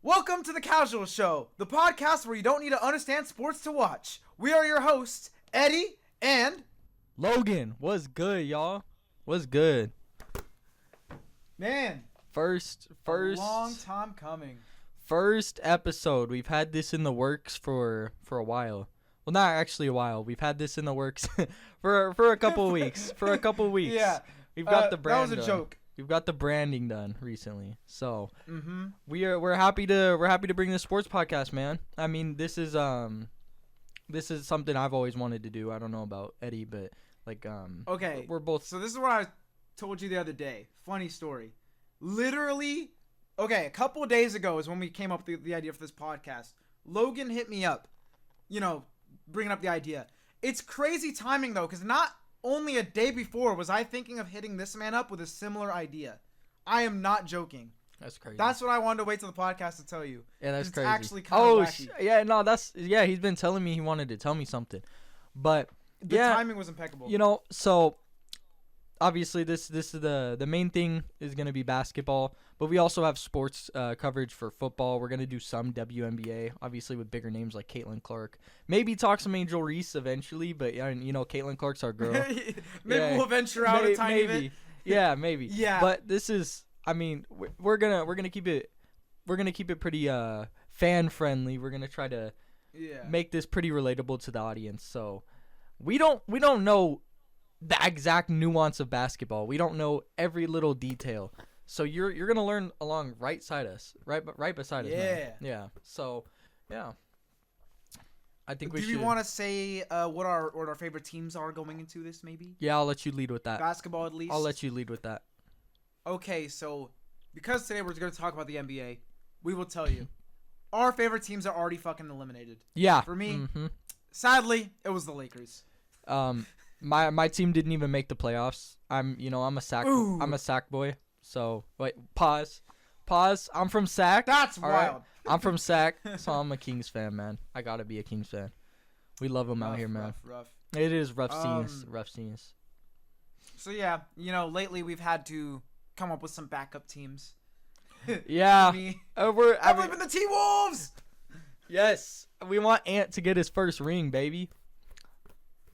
Welcome to The Casual Show, the podcast where you don't need to understand sports to watch. We are your hosts, Eddie and Logan. What's good, y'all? What's good? Man, First, a long time coming. First episode. We've had this in the works for a while. Well, not actually a while. We've had this in the works for a couple weeks. Yeah. We've got the brand. That was a joke. We've got the branding done recently, so we're happy to bring the sports podcast, man. I mean, this is something I've always wanted to do. I don't know about Eddie, but Okay, we're both. So this is what I told you the other day. Funny story. Literally, okay, a couple of days ago is when we came up with the idea for this podcast. Logan hit me up, bringing up the idea. It's crazy timing though, because not only a day before was I thinking of hitting this man up with a similar idea. I am not joking. That's crazy. That's what I wanted to wait till the podcast to tell you. Yeah, that's crazy. It's actually kind of wacky. He's been telling me he wanted to tell me something. But the timing was impeccable. So obviously this is the main thing is going to be basketball, but we also have sports coverage for football. We're going to do some WNBA, obviously with bigger names like Caitlin Clark. Maybe talk some Angel Reese eventually, but Caitlin Clark's our girl. We'll venture out a tiny bit. Yeah, maybe. Yeah. But this is, I mean, we're gonna keep it pretty fan friendly. We're gonna try to make this pretty relatable to the audience. So we don't know the exact nuance of basketball. We don't know every little detail. So you're gonna learn along right beside us, man. Yeah. So yeah. I think we should. Do you want to say what our favorite teams are going into this, maybe? Yeah, I'll let you lead with that. Basketball, at least. I'll let you lead with that. Okay, so because today we're going to talk about the NBA, we will tell you our favorite teams are already fucking eliminated. Yeah. For me, sadly, it was the Lakers. My team didn't even make the playoffs. I'm a Sac boy. So wait, pause. I'm from Sac. That's wild. Right? I'm from Sac, so I'm a Kings fan, man. I gotta be a Kings fan. We love them out here, man. Rough. It is rough scenes. So yeah, lately we've had to come up with some backup teams. Yeah, I believe in the T-Wolves. Yes, we want Ant to get his first ring, baby.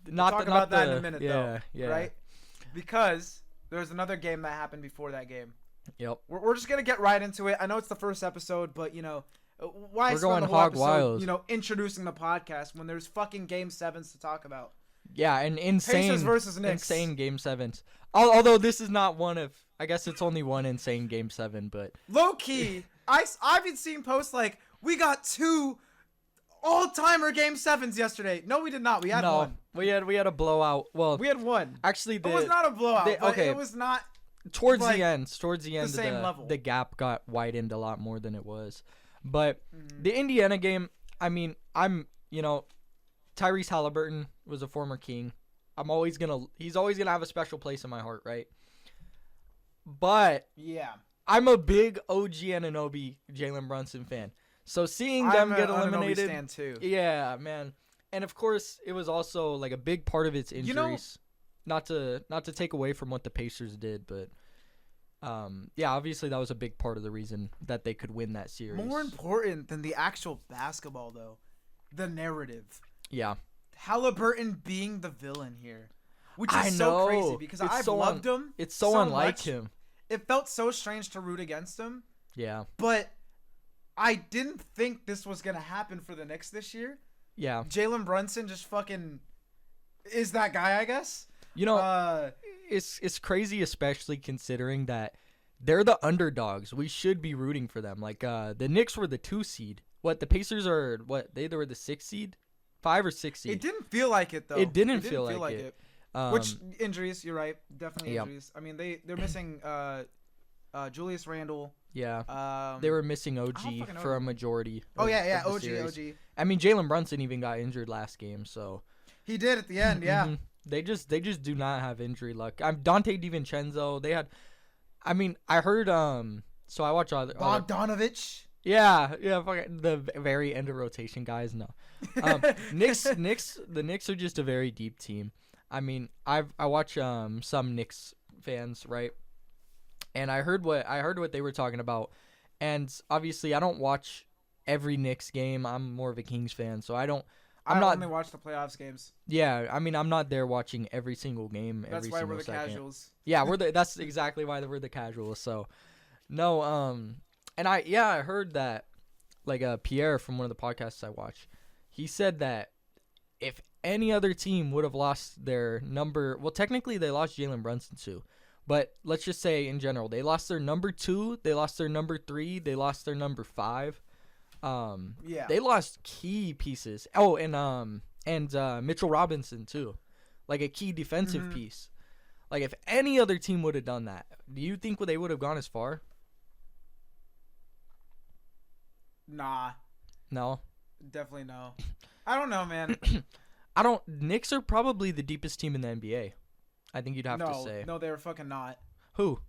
We'll talk about that in a minute, though. Yeah. Right? Because there's another game that happened before that game. Yep. We're just gonna get right into it. I know it's the first episode, but why we're going hog wild? Introducing the podcast when there's fucking game sevens to talk about. Yeah, and insane Pacers versus Knicks. Insane game sevens. Although this is not one of, I guess it's only one insane game seven, but low key, I've been seeing posts like we got 2 all-timer game sevens yesterday. No, we did not. We had one. We had a blowout. Well, we had one. Actually, it was not a blowout. It was not. Towards the end, same level. The gap got widened a lot more than it was. But the Indiana game, I mean, Tyrese Halliburton was a former King. He's always gonna have a special place in my heart, right? But yeah, I'm a big OG Anunoby Jalen Brunson fan. So seeing them get eliminated, fan too. Yeah, man. And of course, it was also like a big part of its injuries. Not to take away from what the Pacers did, but obviously that was a big part of the reason that they could win that series. More important than the actual basketball, though, the narrative. Yeah. Halliburton being the villain here, which is so crazy because I've loved him. It's so unlike him. It felt so strange to root against him. Yeah. But I didn't think this was going to happen for the Knicks this year. Yeah. Jalen Brunson just fucking is that guy, I guess. It's crazy, especially considering that they're the underdogs. We should be rooting for them. Like the Knicks were the 2 seed. What, the Pacers are they were the 6 seed? 5 or 6 seed. It didn't feel like it though. It didn't feel like it. Which injuries? You're right. Definitely injuries. I mean, they're missing Julius Randle. Yeah. They were missing OG for a majority. Of OG. I mean, Jalen Brunson even got injured last game, so he did at the end. Yeah. Mm-hmm. They just do not have injury luck. Dante DiVincenzo. They had. I mean, I heard. So I watch Bogdanovich. Yeah. The very end of rotation guys. No. Knicks. The Knicks are just a very deep team. I mean, I watch some Knicks fans, right? And I heard what they were talking about, And obviously, I don't watch every Knicks game. I'm more of a Kings fan, so I only watch the playoffs games. Yeah, I mean, I'm not there watching every single game. That's why we're the casuals. Yeah, that's exactly why we're the casuals. So, no, and I heard that, like, Pierre from one of the podcasts I watch, he said that if any other team would have lost their number, well, technically they lost Jalen Brunson too, but let's just say in general, they lost their number 2, they lost their number 3, they lost their number 5. They lost key pieces. Oh, and Mitchell Robinson too, like a key defensive piece. Like if any other team would have done that, do you think they would have gone as far? Nah. No. Definitely no. I don't know, man. Knicks are probably the deepest team in the NBA. I think you'd have to say. No, they were fucking not. Who?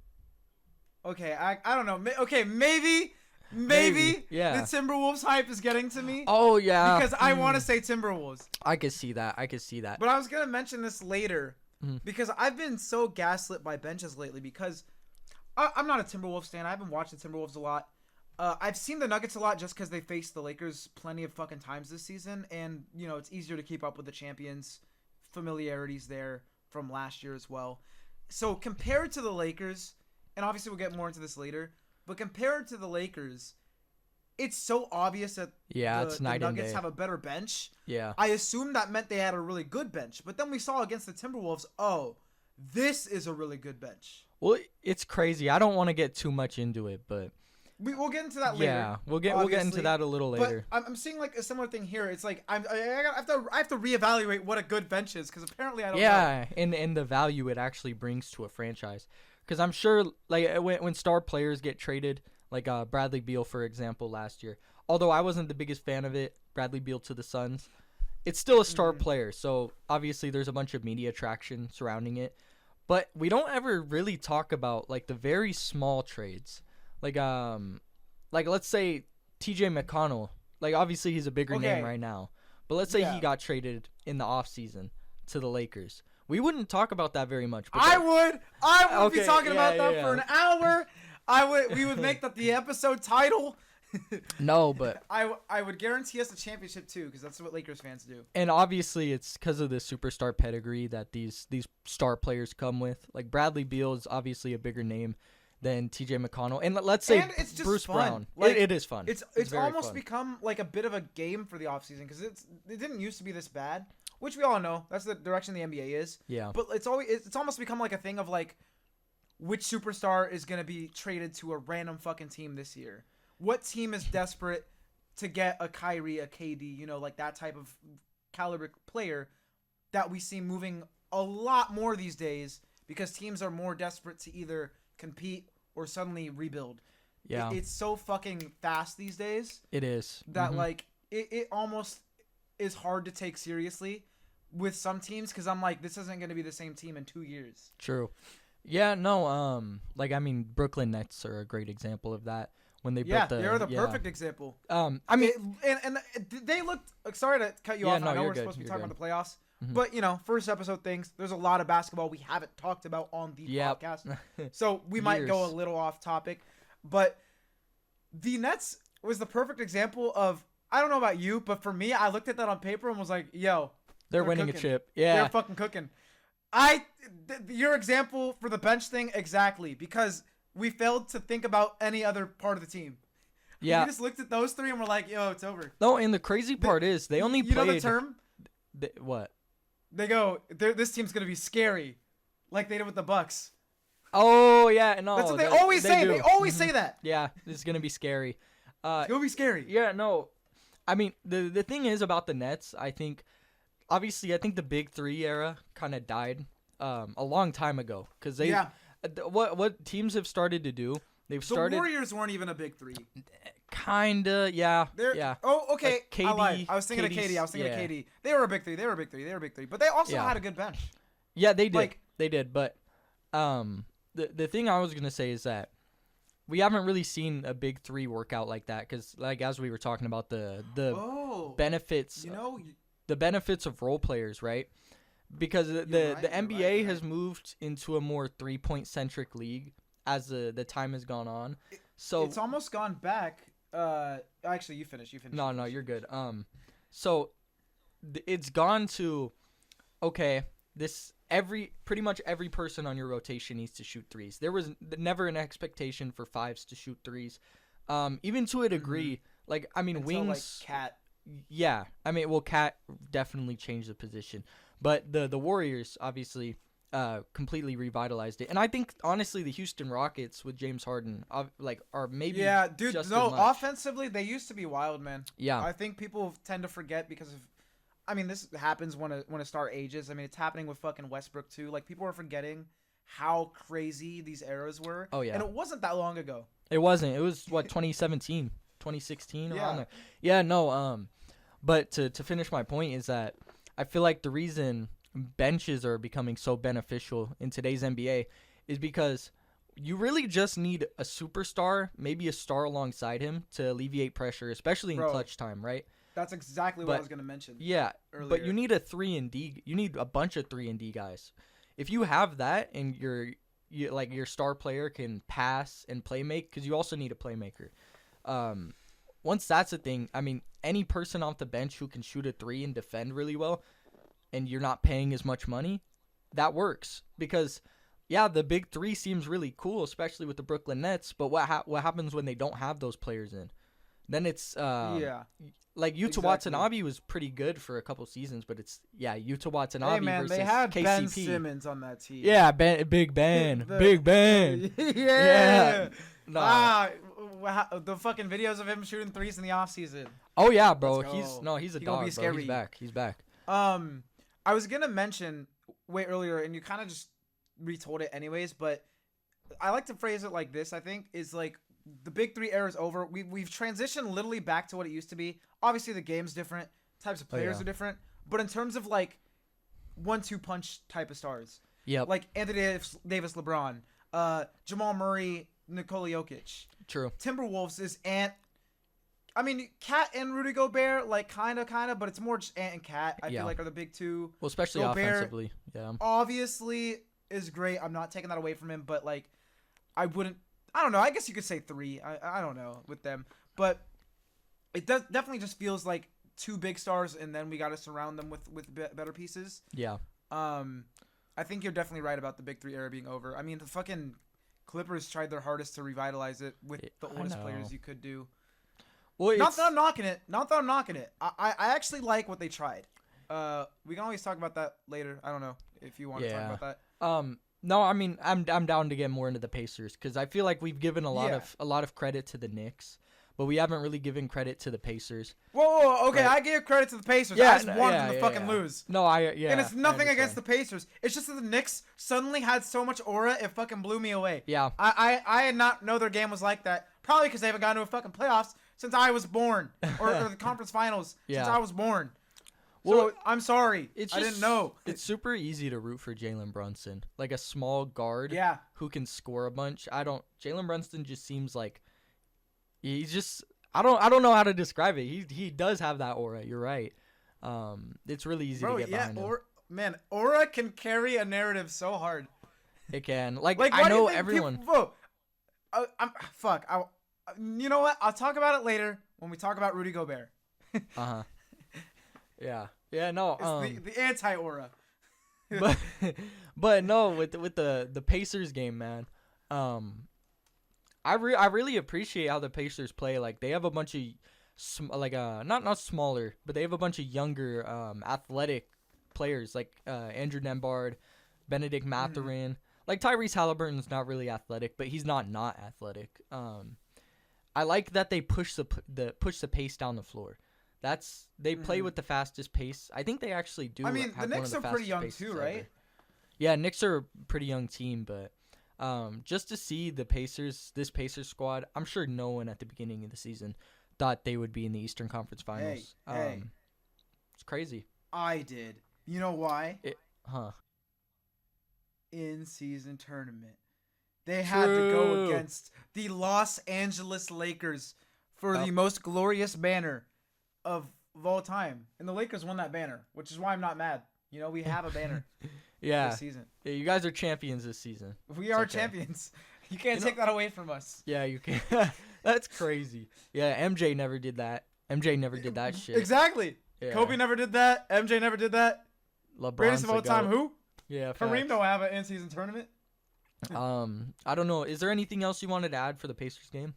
Okay, I don't know. Okay, maybe. Yeah. The Timberwolves hype is getting to me. Oh, yeah. Because I want to say Timberwolves. I could see that. But I was going to mention this later because I've been so gaslit by benches lately because I'm not a Timberwolves fan. I haven't watched the Timberwolves a lot. I've seen the Nuggets a lot just because they faced the Lakers plenty of fucking times this season. And, you know, it's easier to keep up with the champions. Familiarities there from last year as well. So compared to the Lakers, and obviously we'll get more into this later, but compared to the Lakers, it's so obvious that it's night the and Nuggets day. have a better bench. Yeah. I assumed that meant they had a really good bench. But then we saw against the Timberwolves, this is a really good bench. Well, it's crazy. I don't want to get too much into it, but we'll get into that later. Yeah, we'll get into that a little later. But I'm seeing like a similar thing here. It's like I have to reevaluate what a good bench is because apparently I don't know. Yeah, and the value it actually brings to a franchise. Because I'm sure, like, when star players get traded, like Bradley Beal, for example, last year. Although I wasn't the biggest fan of it, Bradley Beal to the Suns, it's still a star player. So, obviously, there's a bunch of media traction surrounding it. But we don't ever really talk about, like, the very small trades. Like let's say TJ McConnell. Like, obviously, he's a bigger name right now. But let's say he got traded in the offseason to the Lakers. We wouldn't talk about that very much. But I would be talking about that for an hour. We would make that the episode title. No, but I would guarantee us a championship too, because that's what Lakers fans do. And obviously, it's because of the superstar pedigree that these star players come with. Like Bradley Beal is obviously a bigger name than TJ McConnell, and let's say it's just Bruce fun. Brown. Like, it is fun. It's almost become like a bit of a game for the offseason because it didn't used to be this bad. Which we all know. That's the direction the NBA is. Yeah. But it's almost become like a thing of like, which superstar is going to be traded to a random fucking team this year? What team is desperate to get a Kyrie, a KD, you know, like that type of caliber player that we see moving a lot more these days because teams are more desperate to either compete or suddenly rebuild. Yeah. It's so fucking fast these days. It is. That like, it almost is hard to take seriously with some teams because I'm like, this isn't going to be the same team in 2 years. True. Yeah, no, like, I mean, Brooklyn Nets are a great example of that. When they built they're the perfect example. I mean, and they looked, sorry to cut you off. No, I know you're we're good. supposed to be talking about the playoffs. Mm-hmm. But, you know, first episode things, there's a lot of basketball we haven't talked about on the podcast. So we might go a little off topic. But the Nets was the perfect example of, I don't know about you, but for me, I looked at that on paper and was like, yo. They're winning cooking. a chip. Yeah. They're fucking cooking. Your example for the bench thing, exactly. Because we failed to think about any other part of the team. Yeah. We just looked at those three and we're like, yo, it's over. No, and the crazy part is they only played. You know the term? What? They go, this team's going to be scary. Like they did with the Bucks. Oh, yeah. No. That's what they always say. Do. They always say that. Yeah. This is going to be scary. It's going to be scary. Yeah, no. I mean, the thing is about the Nets, I think the Big Three era kind of died a long time ago. Because they, what teams have started to do, the Warriors weren't even a Big Three. Kinda, yeah. Oh, okay. Like KD, I was thinking of KD. They were a Big Three. But they also had a good bench. Yeah, they did. They did. But the thing I was going to say is that we haven't really seen a Big Three workout like that. Because, like, as we were talking about the benefits, the benefits of role players, right? Because the NBA has moved into a more 3-point centric league as the time has gone on. So it's almost gone back. Actually, you finish. No, you're good. So it's gone to, okay, pretty much every person on your rotation needs to shoot threes. There was never an expectation for fives to shoot threes. Even to a degree, like, I mean, Until, wings. like, Cat. Yeah, I mean, well, Cat definitely changed the position, but the Warriors obviously completely revitalized it, and I think honestly the Houston Rockets with James Harden are maybe Dude, just no, as much. offensively they used to be wild, man. Yeah, I think people tend to forget because of, I mean, this happens when a star ages. I mean, it's happening with fucking Westbrook too. Like, people are forgetting how crazy these eras were. Oh, yeah. And it wasn't that long ago. It wasn't. It was what 2017, 2016 around Yeah. there. Yeah, no. But to finish my point is that I feel like the reason benches are becoming so beneficial in today's NBA is because you really just need a superstar, maybe a star alongside him to alleviate pressure, especially in clutch time, right? That's exactly what I was gonna mention. Yeah, earlier. But you need a 3-and-D. You need a bunch of 3-and-D guys. If you have that and your star player can pass and play make, because you also need a playmaker. Once that's a thing, I mean, any person off the bench who can shoot a 3 and defend really well, and you're not paying as much money, that works. Because, yeah, the big 3 seems really cool, especially with the Brooklyn Nets. But what happens when they don't have those players in? Then it's like Yuta Watanabe was pretty good for a couple seasons, but it's Yuta Watanabe versus they had KCP. Ben Simmons on that team. Yeah, Big Ben. Big Ben. Yeah. Nah. The fucking videos of him shooting threes in the offseason. Oh yeah, bro. Let's go. He's a He dog, gonna be bro. scary. He's back. I was gonna mention way earlier, and you kind of just retold it anyways, but I like to phrase it like this. I think is like the big 3 era is over. We've transitioned literally back to what it used to be. Obviously, the game's different, types of players are different, but in terms of like 1-2 punch type of stars, like Anthony Davis, LeBron, Jamal Murray, Nikola Jokic. True. Timberwolves is I mean, Cat and Rudy Gobert, like, kind of, but it's more just Ant and Cat, I feel like, are the big 2. Well, especially Gobert, offensively. Yeah. Obviously is great. I'm not taking that away from him, but, like, I don't know. I guess you could say 3. I don't know with them. But it definitely just feels like 2 big stars, and then we got to surround them with better pieces. Yeah. I think you're definitely right about the big 3 era being over. I mean, the fucking Clippers tried their hardest to revitalize it with the oldest players you could do. Well, not that I'm knocking it. I actually like what they tried. We can always talk about that later. I don't know if you want to talk about that. No, I mean I'm down to get more into the Pacers because I feel like we've given a lot of credit to the Knicks, but we haven't really given credit to the Pacers. Whoa, okay, I give credit to the Pacers. I just wanted them to fucking lose. No, and it's nothing against the Pacers. It's just that the Knicks suddenly had so much aura, it fucking blew me away. Yeah. I did not know their game was like that. Probably because they haven't gone to a fucking playoffs since I was born, or the conference finals since I was born. Well, so, I'm sorry. I didn't know. It's super easy to root for Jalen Brunson. Like a small guard who can score a bunch. Jalen Brunson just seems like he's just I don't know how to describe it. He does have that aura. You're right. It's really easy to get behind him. Aura can carry a narrative so hard. It can. Like I know everyone. You know what? I'll talk about it later when we talk about Rudy Gobert. Yeah. Yeah. No. It's the anti-aura. but no, with the Pacers game, man. I really appreciate how the Pacers play. Like they have a bunch of not smaller, but they have a bunch of younger athletic players like Andrew Nembhard, Benedict Mathurin. Like Tyrese Halliburton's not really athletic, but he's not athletic. I like that they push the pace down the floor. They play with the fastest pace. I think they actually do. I mean, have the Knicks one of the are pretty young fastest too, paces right? ever. Yeah, Knicks are a pretty young team, but just to see this Pacers squad, I'm sure no one at the beginning of the season thought they would be in the Eastern Conference Finals. Hey. It's crazy. I did. You know why? In-season tournament. They had to go against the Los Angeles Lakers for the most glorious banner of all time. And the Lakers won that banner, which is why I'm not mad. You know, we have a banner this season. Yeah, you guys are champions this season. We are champions. You can't take that away from us. Yeah, you can. That's crazy. Yeah, MJ never did that. MJ never did that shit. Exactly. Yeah. Kobe never did that. MJ never did that. Greatest of all time, who? Yeah, Kareem don't have an in-season tournament. I don't know. Is there anything else you wanted to add for the Pacers game?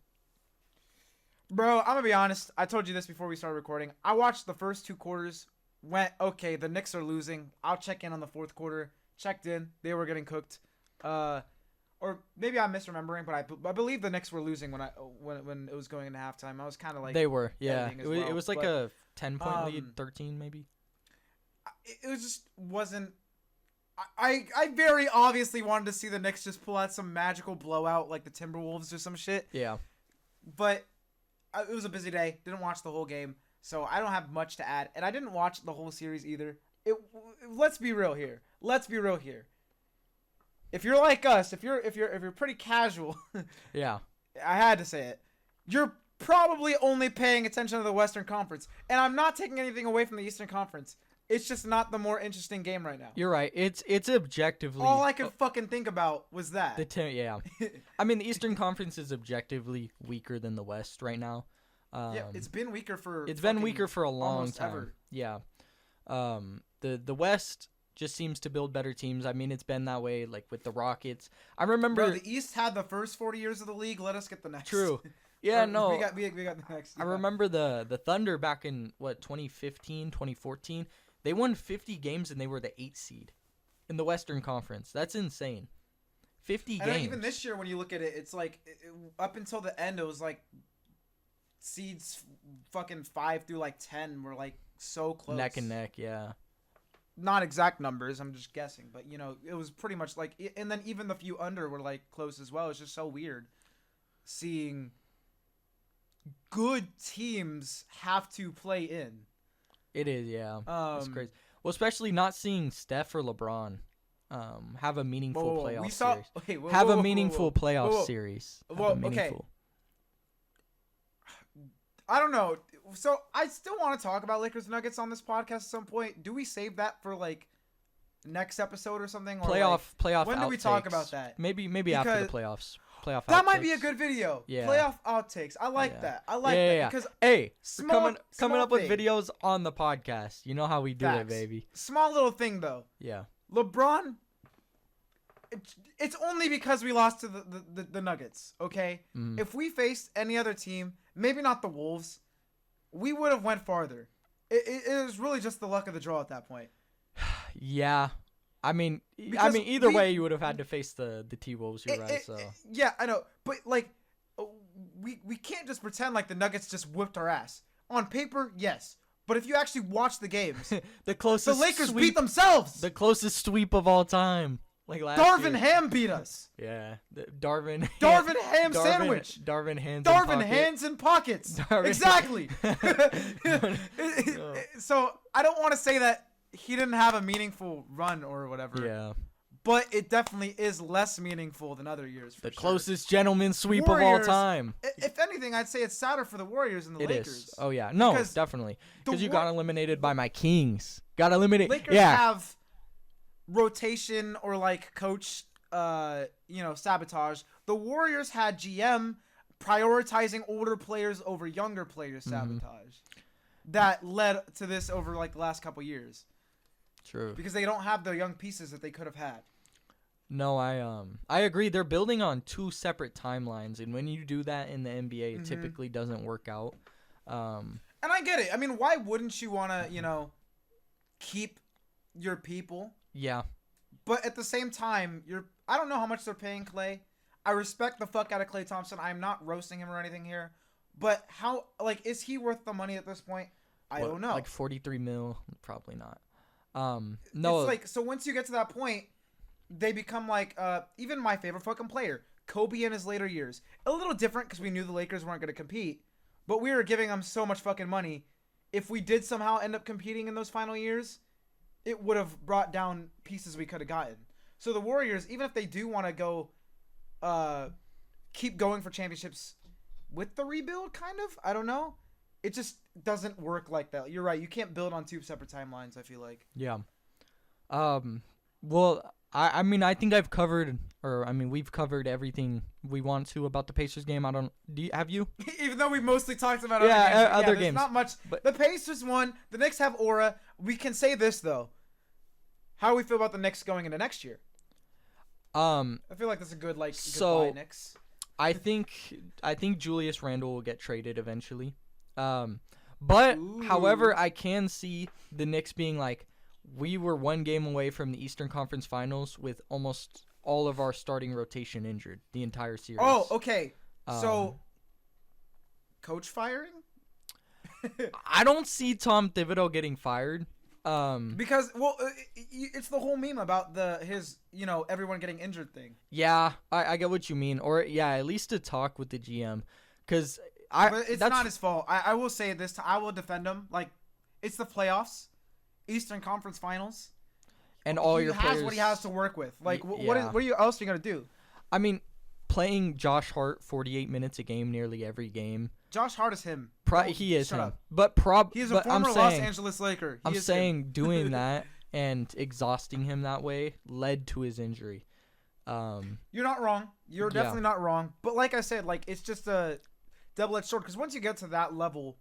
Bro, I'm going to be honest. I told you this before we started recording. I watched the first 2 quarters. Went, okay, the Knicks are losing. I'll check in on the 4th quarter. Checked in. They were getting cooked. Or maybe I'm misremembering, but I believe the Knicks were losing when it was going into halftime. I was kind of like... They were, yeah. It was like a 10-point lead, 13 maybe. It was just wasn't... I very obviously wanted to see the Knicks just pull out some magical blowout like the Timberwolves or some shit. Yeah. But it was a busy day. Didn't watch the whole game. So I don't have much to add. And I didn't watch the whole series either. Let's be real here. If you're like us, if you're pretty casual, yeah, I had to say it. You're probably only paying attention to the Western Conference, and I'm not taking anything away from the Eastern Conference. It's just not the more interesting game right now. You're right. It's objectively all I could fucking think about was that. Yeah, I mean the Eastern Conference is objectively weaker than the West right now. Yeah, it's been weaker for. It's been weaker for a long time. Ever. Yeah, the West just seems to build better teams. I mean, it's been that way, like with the Rockets. I remember... Bro, the East had the first 40 years of the league. Let us get the next. True. Yeah, no. We got the next. I remember the Thunder back in, 2015, 2014. They won 50 games, and they were the 8th seed in the Western Conference. That's insane. 50 games. And even this year, when you look at it, it's like, up until the end, it was like seeds fucking 5 through like 10 were like so close. Neck and neck, yeah. Not exact numbers, I'm just guessing, but it was pretty much like, and then even the few under were like close as well. It's just so weird seeing good teams have to play in. It is, yeah. It's crazy. Well, especially not seeing Steph or LeBron have a meaningful playoff series. Have a meaningful playoff series. Okay. I don't know. So I still want to talk about Lakers Nuggets on this podcast at some point. Do we save that for like next episode or something? Or playoff. When do we talk about that? Maybe after the playoffs. Playoff. That outtakes. might be a good video. Yeah. Playoff outtakes. I like that. I like that because coming up with videos on the podcast. You know how we do it, baby. Small little thing though. Yeah. LeBron. It's only because we lost to the Nuggets. Okay. Mm. If we faced any other team, maybe not the Wolves, we would have went farther. It was really just the luck of the draw at that point. Yeah. I mean, either way, you would have had to face the T-Wolves. You're right. So yeah, I know, but like, we can't just pretend like the Nuggets just whipped our ass. On paper, yes, but if you actually watch the games, the Lakers beat themselves. The closest sweep of all time. Like last Darvin year. Ham beat us. Yeah, Darvin Ham sandwich. Darvin hands in pockets. Exactly. So I don't want to say that he didn't have a meaningful run or whatever. Yeah. But it definitely is less meaningful than other years. For the closest gentleman sweep of all time. If anything, I'd say it's sadder for the Warriors than the Lakers. Is. Oh yeah, no, definitely. Because you got eliminated by my Kings. Got eliminated. Lakers have rotation or like coach sabotage. The Warriors had GM prioritizing older players over younger players sabotage. That led to this over like the last couple years. True. Because they don't have the young pieces that they could have had. No, I agree. They're building on 2 separate timelines, and when you do that in the NBA, it typically doesn't work out. And I get it. I mean, why wouldn't you want to, keep your people? Yeah. But at the same time, I don't know how much they're paying Klay. I respect the fuck out of Klay Thompson. I'm not roasting him or anything here. But is he worth the money at this point? I don't know. Like 43 mil? Probably not. No. It's like, so once you get to that point, they become like, even my favorite fucking player, Kobe in his later years. A little different because we knew the Lakers weren't going to compete. But we were giving them so much fucking money. If we did somehow end up competing in those final years, it would have brought down pieces we could have gotten. So the Warriors, even if they do want to go, keep going for championships with the rebuild, kind of, I don't know. It just doesn't work like that. You're right. You can't build on 2 separate timelines, I feel like. Yeah. Well, I mean, I think I've covered, we've covered everything we want to about the Pacers game. Have you? Even though we mostly talked about other games. Games. Not much. But the Pacers won. The Knicks have aura. We can say this, though. How do we feel about the Knicks going into next year? I feel like that's a good, goodbye, Knicks. I think Julius Randle will get traded eventually. But, however, I can see the Knicks being like, we were one game away from the Eastern Conference Finals with almost all of our starting rotation injured the entire series. Oh, okay. So, coach firing? I don't see Tom Thibodeau getting fired. Because, it's the whole meme about his everyone getting injured thing. Yeah, I get what you mean. Or, yeah, at least to talk with the GM. Because but it's not his fault. I will say this. I will defend him. Like, it's the playoffs. Eastern Conference Finals, and all your players. He has what he has to work with. Like, what else are you gonna do? I mean, playing Josh Hart 48 minutes a game, nearly every game. Josh Hart is him. He is him. Up. But he is a former Los Angeles Laker. I'm saying doing that and exhausting him that way led to his injury. You're not wrong. You're definitely not wrong. But like I said, it's just a double-edged sword because once you get to that level.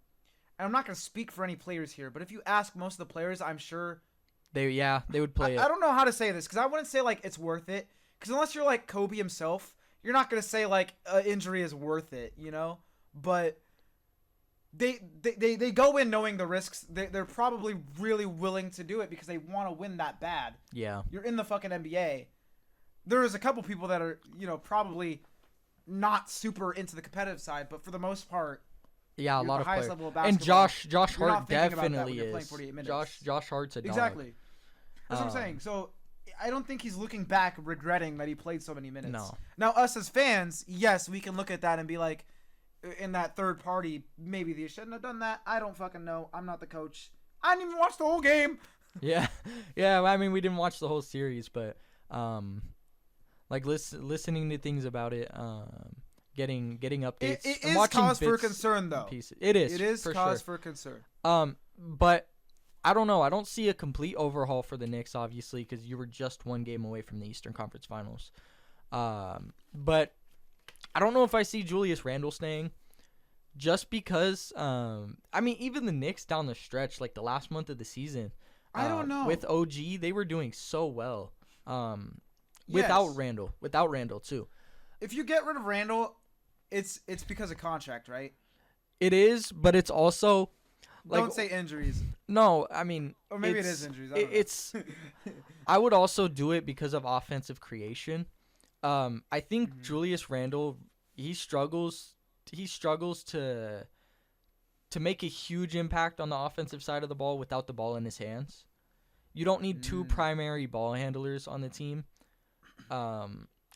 And I'm not going to speak for any players here, but if you ask most of the players, I'm sure they would play it. I don't know how to say this because I wouldn't say it's worth it. Because unless you're like Kobe himself, you're not going to say an injury is worth it, But they go in knowing the risks. They're probably really willing to do it because they want to win that bad. Yeah. You're in the fucking NBA. There is a couple people that are probably not super into the competitive side, but for the most part. Yeah, a lot of players. Level of and Josh Hart definitely is. Josh Hart's a dog. Exactly. That's what I'm saying. So I don't think he's looking back regretting that he played so many minutes. No. Now us as fans, yes, we can look at that and be like, in that third party, maybe they shouldn't have done that. I don't fucking know. I'm not the coach. I didn't even watch the whole game. Yeah. I mean, we didn't watch the whole series, but listening to things about it. Getting updates. It is cause for concern, though. It is. It is cause for concern. But I don't know. I don't see a complete overhaul for the Knicks, obviously, because you were just one game away from the Eastern Conference Finals. But I don't know if I see Julius Randle staying, just because. Even the Knicks down the stretch, the last month of the season. I don't know. With OG, they were doing so well. Without Randle too. If you get rid of Randle. It's because of contract, right? It is, but it's also don't say injuries. No, I mean, or maybe it is injuries. It's. I would also do it because of offensive creation. I think Julius Randle he struggles to make a huge impact on the offensive side of the ball without the ball in his hands. You don't need two primary ball handlers on the team.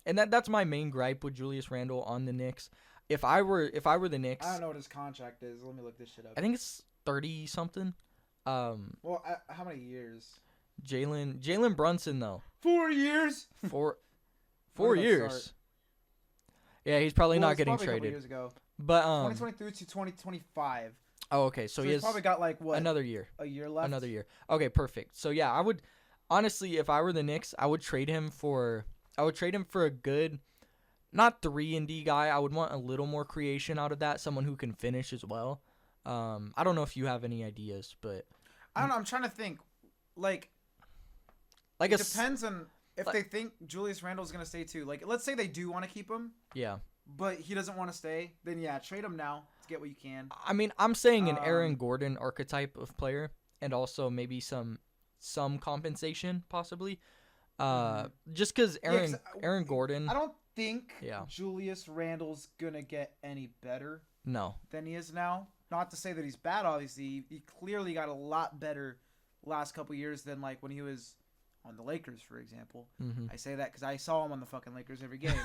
And that's my main gripe with Julius Randle on the Knicks. If I were the Knicks, I don't know what his contract is. Let me look this shit up. I think it's 30 something. How many years? Jalen Brunson though. 4 years. 4 years. Yeah, he's probably not getting traded. A couple years ago. But 2023 to 2025. Oh, okay. So he's probably got another year. A year left. Another year. Okay, perfect. So yeah, I would honestly, if I were the Knicks, I would trade him for a good, not 3-and-D guy. I would want a little more creation out of that. Someone who can finish as well. I don't know if you have any ideas, but I don't know. I'm trying to think. It depends on if they think Julius Randle's gonna stay too. Let's say they do want to keep him. Yeah. But he doesn't want to stay. Then yeah, trade him now to get what you can. I mean, I'm saying an Aaron Gordon archetype of player, and also maybe some compensation possibly. Just because Aaron Gordon. I don't think Julius Randle's gonna get any better. No. Than he is now. Not to say that he's bad. Obviously, he clearly got a lot better last couple years than when he was on the Lakers, for example. Mm-hmm. I say that because I saw him on the fucking Lakers every game.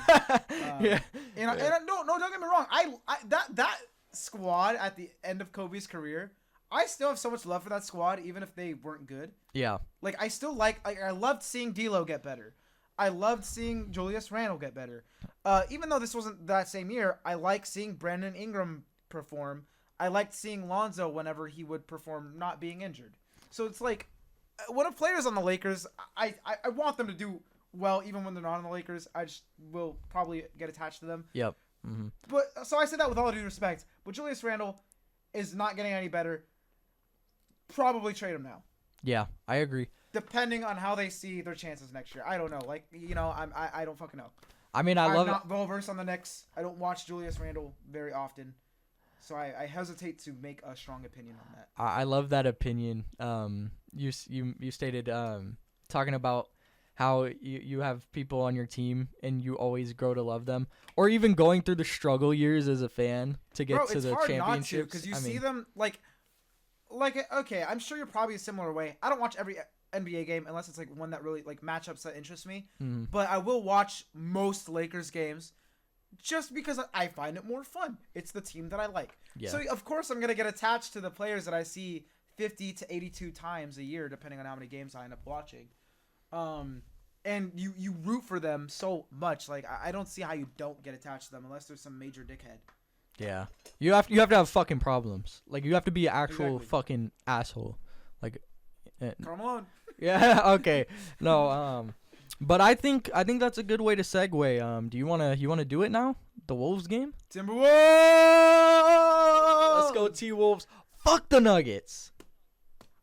Yeah. And don't get me wrong. I that squad at the end of Kobe's career. I still have so much love for that squad, even if they weren't good. Yeah. I still I loved seeing D'Lo get better. I loved seeing Julius Randle get better. Even though this wasn't that same year, I like seeing Brandon Ingram perform. I liked seeing Lonzo whenever he would perform not being injured. So it's when a player's on the Lakers, I want them to do well, even when they're not on the Lakers, I just will probably get attached to them. Yep. Mm-hmm. But so I say that with all due respect. But Julius Randle is not getting any better. Probably trade him now. Yeah, I agree. Depending on how they see their chances next year. I don't know. Like, I don't fucking know. I mean, I'm not well versed on the Knicks. I don't watch Julius Randle very often. So I hesitate to make a strong opinion on that. I love that opinion. You stated talking about how you have people on your team and you always grow to love them, or even going through the struggle years as a fan to get to the championships. Because you see them like okay, I'm sure you're probably a similar way. I don't watch every NBA game unless it's like one that really like matchups that interest me. Mm-hmm. But I will watch most Lakers games just because I find it more fun. It's the team that I like. Yeah. So of course I'm gonna get attached to the players that I see 50 to 82 times a year, depending on how many games I end up watching. And you root for them so much. Like I don't see how you don't get attached to them unless there's some major dickhead. Yeah, you have to have fucking problems. Like you have to be an actual fucking asshole. Like, Come on. Yeah. Okay. No. But I think that's a good way to segue. Do you wanna do it now? The Wolves game. Timberwolves. Let's go T-Wolves. Fuck the Nuggets.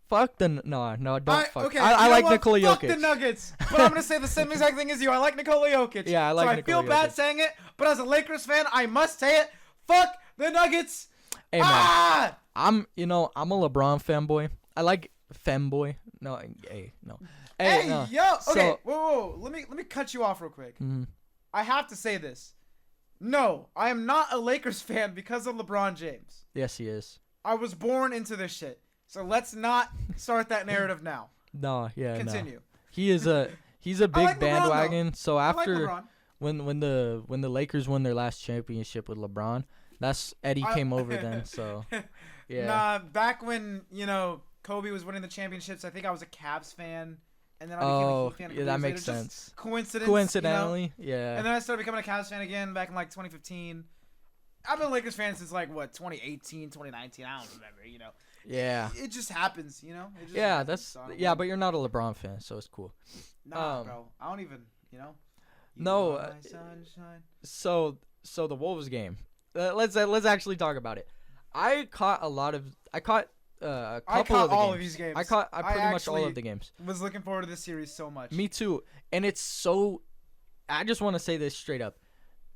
Fuck the don't fuck. Okay, I like Nikola Jokic. Fuck the Nuggets. But I'm gonna say the same exact thing as you. I like Nikola Jokic. Yeah, I like Nikola Jokic. So I feel bad saying it, but as a Lakers fan, I must say it. Fuck the Nuggets. Hey man, I'm a LeBron fanboy. I like femboy. No, hey, no. Hey, no. yo. Okay, So, whoa. Let me cut you off real quick. Mm-hmm. I have to say this. No, I am not a Lakers fan because of LeBron James. Yes, he is. I was born into this shit. So let's not start that narrative now. No, yeah, Continue. No. He's a big like bandwagon. LeBron, so after like when the Lakers won their last championship with LeBron, that's Eddie came over then. So yeah. Nah, back when Kobe was winning the championships, I think I was a Cavs fan, and then I became a Heat fan. Yeah, that makes sense. Coincidentally, yeah. And then I started becoming a Cavs fan again back in like 2015. I've been a Lakers fan since like 2018, 2019. I don't remember, Yeah. It just happens, It just yeah, happens, but you're not a LeBron fan, so it's cool. Nah, bro. I don't even, No. My sunshine. So the Wolves game. Let's actually talk about it. I caught a couple of the all games. of these games. I pretty much all of the games. Was looking forward to this series so much. Me too. And it's so. I just want to say this straight up.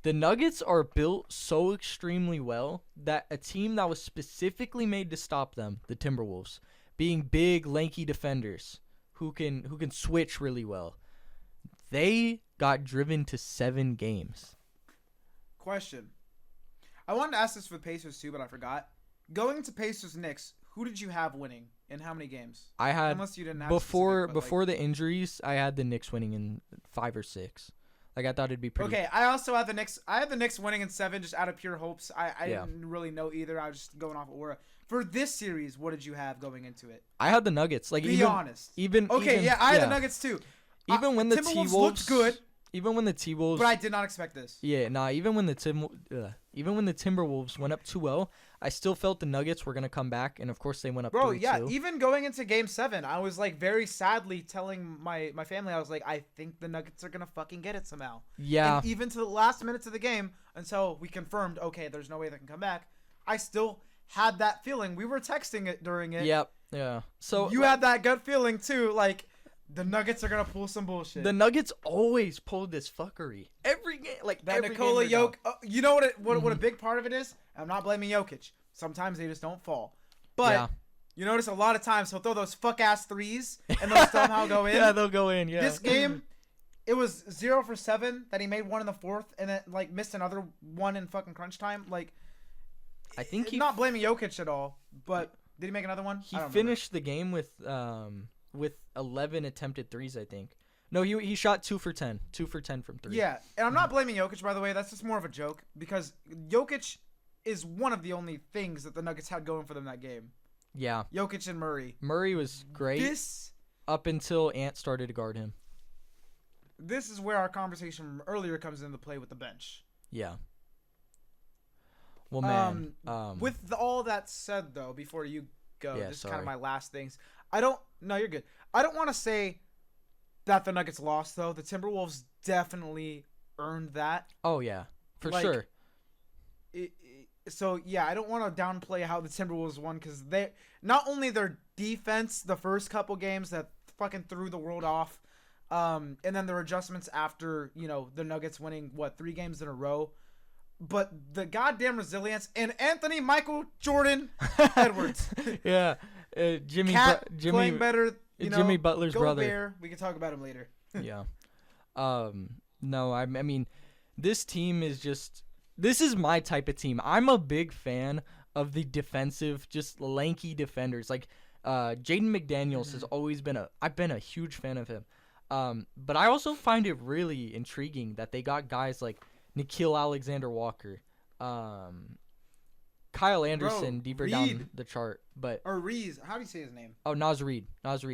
The Nuggets are built so extremely well that a team that was specifically made to stop them, the Timberwolves, being big, lanky defenders who can switch really well, they got driven to 7 games. Question. I wanted to ask this for the Pacers too, but I forgot. Going to Pacers Knicks, who did you have winning in how many games? I had unless you didn't have before the injuries, I had the Knicks winning in 5 or 6. Like I thought it'd be pretty. Okay, I also had the Knicks. I had the Knicks winning in 7, just out of pure hopes. I didn't really know either. I was just going off of aura. For this series, what did you have going into it? I had the Nuggets. Like Be honest. I had the Nuggets too. Even when the Timberwolves T-Wolves looked good. Even when the T-Wolves. But I did not expect this. Yeah, even when the Timberwolves went up 2-0, I still felt the Nuggets were gonna come back, and of course they went up 3-2. Bro, yeah, even going into Game 7, I was like very sadly telling my family, I was like, I think the Nuggets are gonna fucking get it somehow. Yeah. And even to the last minutes of the game, until we confirmed, okay, there's no way they can come back, I still had that feeling. We were texting it during it. Yep. Yeah. So you had that gut feeling too, like the Nuggets are gonna pull some bullshit. The Nuggets always pulled this fuckery every game, like that every Nikola game. Jokic. You know what a big part of it is? I'm not blaming Jokic. Sometimes they just don't fall. But yeah. You notice a lot of times he'll throw those fuck ass threes and they'll somehow go in. Yeah, they'll go in. Yeah. This game, it was 0 for 7. That he made one in the 4th and then like missed another one in fucking crunch time. Like, I think not blaming Jokic at all, but did he make another one? He finished the game with 11 attempted threes, I think. No, he shot 2 for 10. 2 for 10 from 3. Yeah, and I'm not blaming Jokic, by the way. That's just more of a joke because Jokic is one of the only things that the Nuggets had going for them that game. Yeah. Jokic and Murray. Murray was great up until Ant started to guard him. This is where our conversation from earlier comes into play with the bench. Yeah. Well, man. With all that said, though, before you go, yeah, just kind of my last things. No, you're good. I don't want to say that the Nuggets lost, though. The Timberwolves definitely earned that. Oh, yeah. For sure. So, yeah, I don't want to downplay how the Timberwolves won because they not only their defense the first couple games that fucking threw the world off, and then their adjustments after, the Nuggets winning, 3 games in a row, but the goddamn resilience and Anthony Michael Jordan Edwards. Yeah. Jimmy playing better. Jimmy Butler's brother. Bear. We can talk about him later. Yeah. No, I mean, this team is just. This is my type of team. I'm a big fan of the defensive, just lanky defenders. Like, Jaden McDaniels has always been I've been a huge fan of him. But I also find it really intriguing that they got guys like Nickeil Alexander-Walker, Kyle Anderson deeper down the chart, or Reed. How do you say his name? Oh, Naz Reid,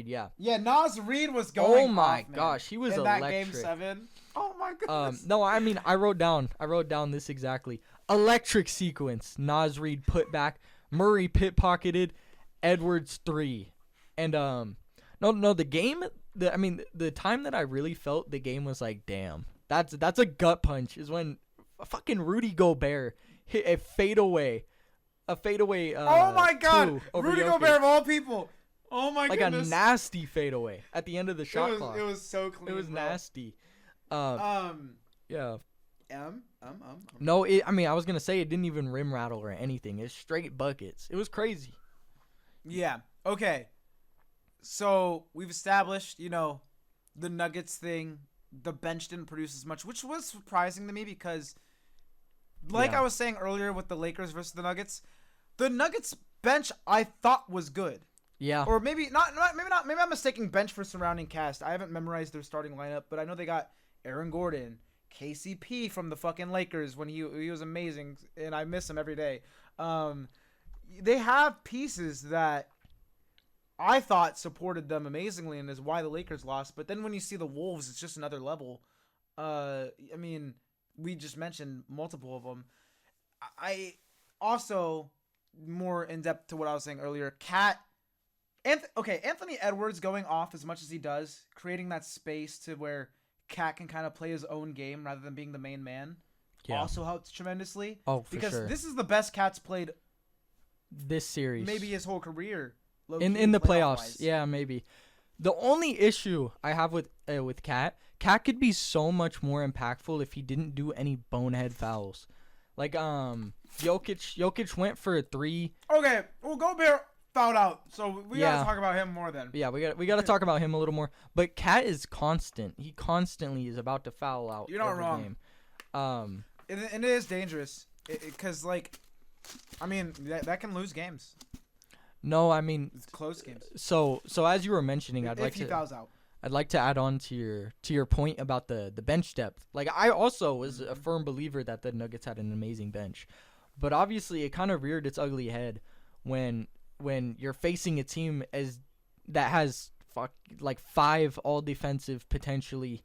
yeah. Yeah, Naz Reid was going. Oh my off, gosh, he was in electric. That game 7. Oh my goodness. No, I mean I wrote down this exactly. Electric sequence. Naz Reid put back, Murray pit-pocketed, Edwards 3, and the game. The time that I really felt the game was like, damn, that's a gut punch. Is when fucking Rudy Gobert hit a fadeaway. Oh my God, Rudy Gobert of all people. Oh my goodness. Like a nasty fadeaway at the end of the shot clock. It was so clean. It was nasty. Yeah. No, I was gonna say it didn't even rim rattle or anything. It's straight buckets. It was crazy. Yeah. Okay. So we've established, the Nuggets thing. The bench didn't produce as much, which was surprising to me because, I was saying earlier with the Lakers versus the Nuggets bench I thought was good. Yeah. Or maybe not. Maybe I'm mistaking bench for surrounding cast. I haven't memorized their starting lineup, but I know they got Aaron Gordon, KCP from the fucking Lakers when he was amazing, and I miss him every day. They have pieces that I thought supported them amazingly, and is why the Lakers lost. But then when you see the Wolves, it's just another level. We just mentioned multiple of them. I also, more in depth to what I was saying earlier, Anthony Edwards going off as much as he does, creating that space to where Cat can kind of play his own game rather than being the main man, also helps tremendously. Oh, for because sure. This is the best Cat's played this series, maybe his whole career. In the playoffs, yeah, maybe. The only issue I have with Cat could be so much more impactful if he didn't do any bonehead fouls. Like Jokic went for a 3. Okay, well Gobert fouled out, so we gotta talk about him more then. Yeah, we gotta talk about him a little more. But Cat is constant. He constantly is about to foul out. You're not every wrong. Game. And it is dangerous because that can lose games. No, I mean it's close games. So as you were mentioning, if he fouls out. I'd like to add on to your point about the bench depth. Like I also was a firm believer that the Nuggets had an amazing bench, but obviously it kind of reared its ugly head when you're facing a team that has 5 all defensive potentially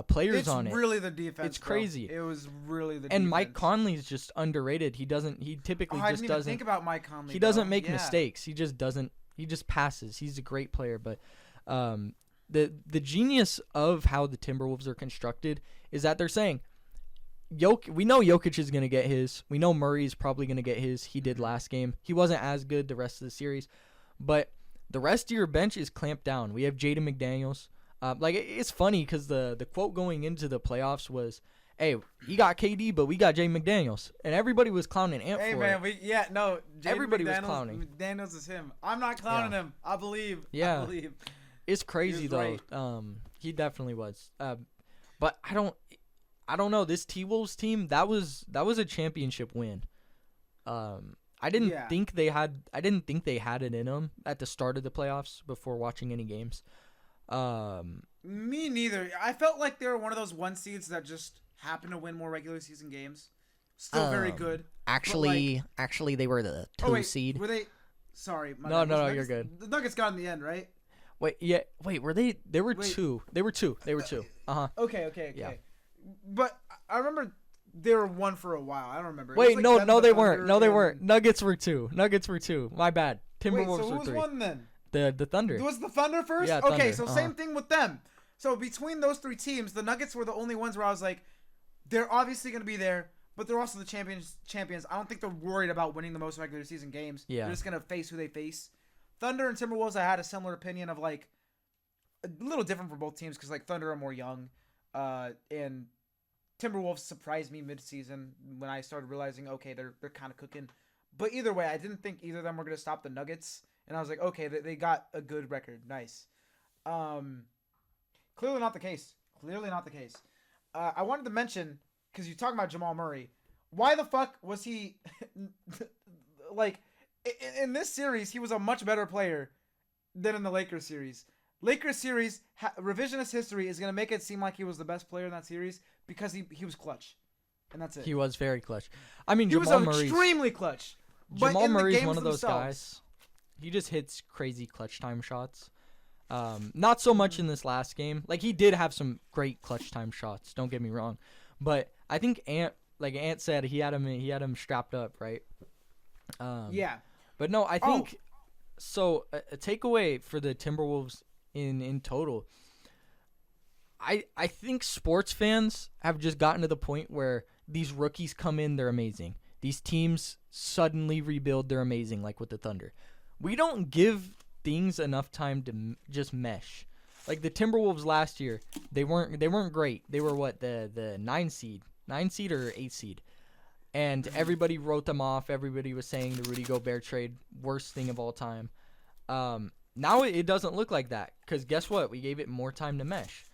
players on it. It's really the defense. It's crazy. It was really the defense. And Mike Conley's just underrated. He typically I just didn't doesn't even think about Mike Conley. He doesn't make mistakes. He just doesn't. He just passes. He's a great player, but the genius of how the Timberwolves are constructed is that they're saying, we know Jokic is going to get his. We know Murray's probably going to get his. He did last game. He wasn't as good the rest of the series, but the rest of your bench is clamped down. We have Jaden McDaniels. It's funny because the quote going into the playoffs was, "Hey, he got KD, but we got Jaden McDaniels," and everybody was clowning Ant for it. Hey man, everybody was clowning. McDaniels is him. I'm not clowning him. I believe. Yeah, I believe. It's crazy though. Right. He definitely was. But I don't know. This T-Wolves team, that was a championship win. I didn't think they had it in them at the start of the playoffs before watching any games. Me neither. I felt like they were one of those 1 seeds that just happened to win more regular season games. Still very good. Actually, they were the 2 seed. Were they? Sorry. No, you're good. The Nuggets got in the end, right? Wait, were they? They were 2. They were 2. Uh-huh. Okay. Yeah. But I remember they were 1 for a while. I don't remember. Wait, no, they weren't. No, they weren't. Nuggets were 2. My bad. Timberwolves were 3. Wait, so who was 1 then? The Thunder. Was the Thunder first? Yeah, okay, Thunder. So same thing with them. So between those three teams, the Nuggets were the only ones where I was like, they're obviously going to be there, but they're also the champions. I don't think they're worried about winning the most regular season games. Yeah. They're just going to face who they face. Thunder and Timberwolves, I had a similar opinion of like a little different for both teams because like Thunder are more young, and Timberwolves surprised me midseason when I started realizing okay they're kind of cooking. But either way, I didn't think either of them were going to stop the Nuggets, and I was like okay they got a good record, nice. Clearly not the case. I wanted to mention because you're talking about Jamal Murray. Why the fuck was he like? In this series, he was a much better player than in the Lakers series. Lakers series, revisionist history is going to make it seem like he was the best player in that series because he was clutch. And that's it. He was very clutch. I mean, he was extremely clutch. Jamal Murray's one of those guys. He just hits crazy clutch time shots. Not so much in this last game. Like, he did have some great clutch time shots. Don't get me wrong. But I think Ant said, he had him strapped up, right? Yeah. But no, I think so. A takeaway for the Timberwolves in total. I think sports fans have just gotten to the point where these rookies come in, they're amazing. These teams suddenly rebuild, they're amazing, like with the Thunder. We don't give things enough time to just mesh. Like the Timberwolves last year, they weren't great. They were what the 9 seed or 8 seed. And everybody wrote them off. Everybody was saying the Rudy Gobert trade, worst thing of all time. Now it doesn't look like that because guess what? We gave it more time to mesh.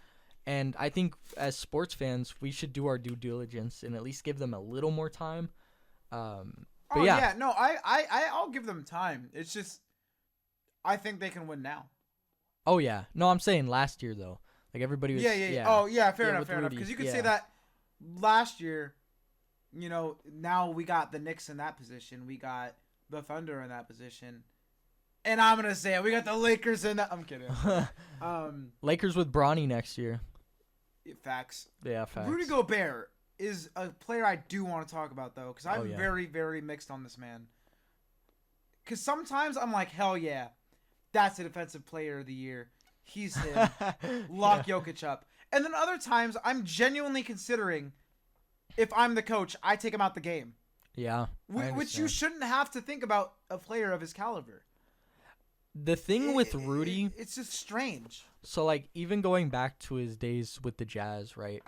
And I think as sports fans, we should do our due diligence and at least give them a little more time. I'll give them time. It's just I think they can win now. Oh, yeah. No, I'm saying last year, though. Like everybody was... Yeah. Oh, yeah, fair enough. Because you could say that last year... You know, now we got the Knicks in that position. We got the Thunder in that position. And I'm going to say it. We got the Lakers in that. I'm kidding. Lakers with Bronny next year. Facts. Yeah, facts. Rudy Gobert is a player I do want to talk about, though, because I'm very, very mixed on this man. Because sometimes I'm like, hell yeah, that's a defensive player of the year. He's him. Lock Jokic up. And then other times I'm genuinely considering... If I'm the coach, I take him out the game. Yeah. Which you shouldn't have to think about a player of his caliber. The thing with Rudy... It's just strange. So, like, even going back to his days with the Jazz, right?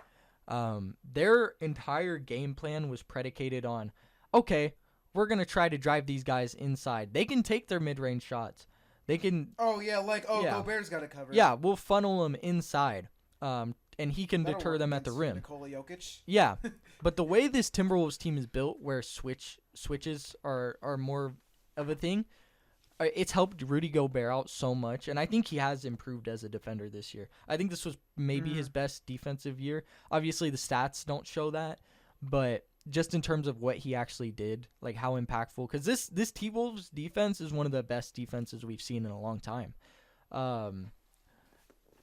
Their entire game plan was predicated on, okay, we're going to try to drive these guys inside. They can take their mid-range shots. They can... Gobert's got it covered. Yeah, we'll funnel them inside. And he can deter them at the rim. Nikola Jokic. Yeah, but the way this Timberwolves team is built, where switches are more of a thing, it's helped Rudy Gobert out so much, and I think he has improved as a defender this year. I think this was maybe his best defensive year. Obviously, the stats don't show that, but just in terms of what he actually did, like how impactful, because this T-Wolves defense is one of the best defenses we've seen in a long time.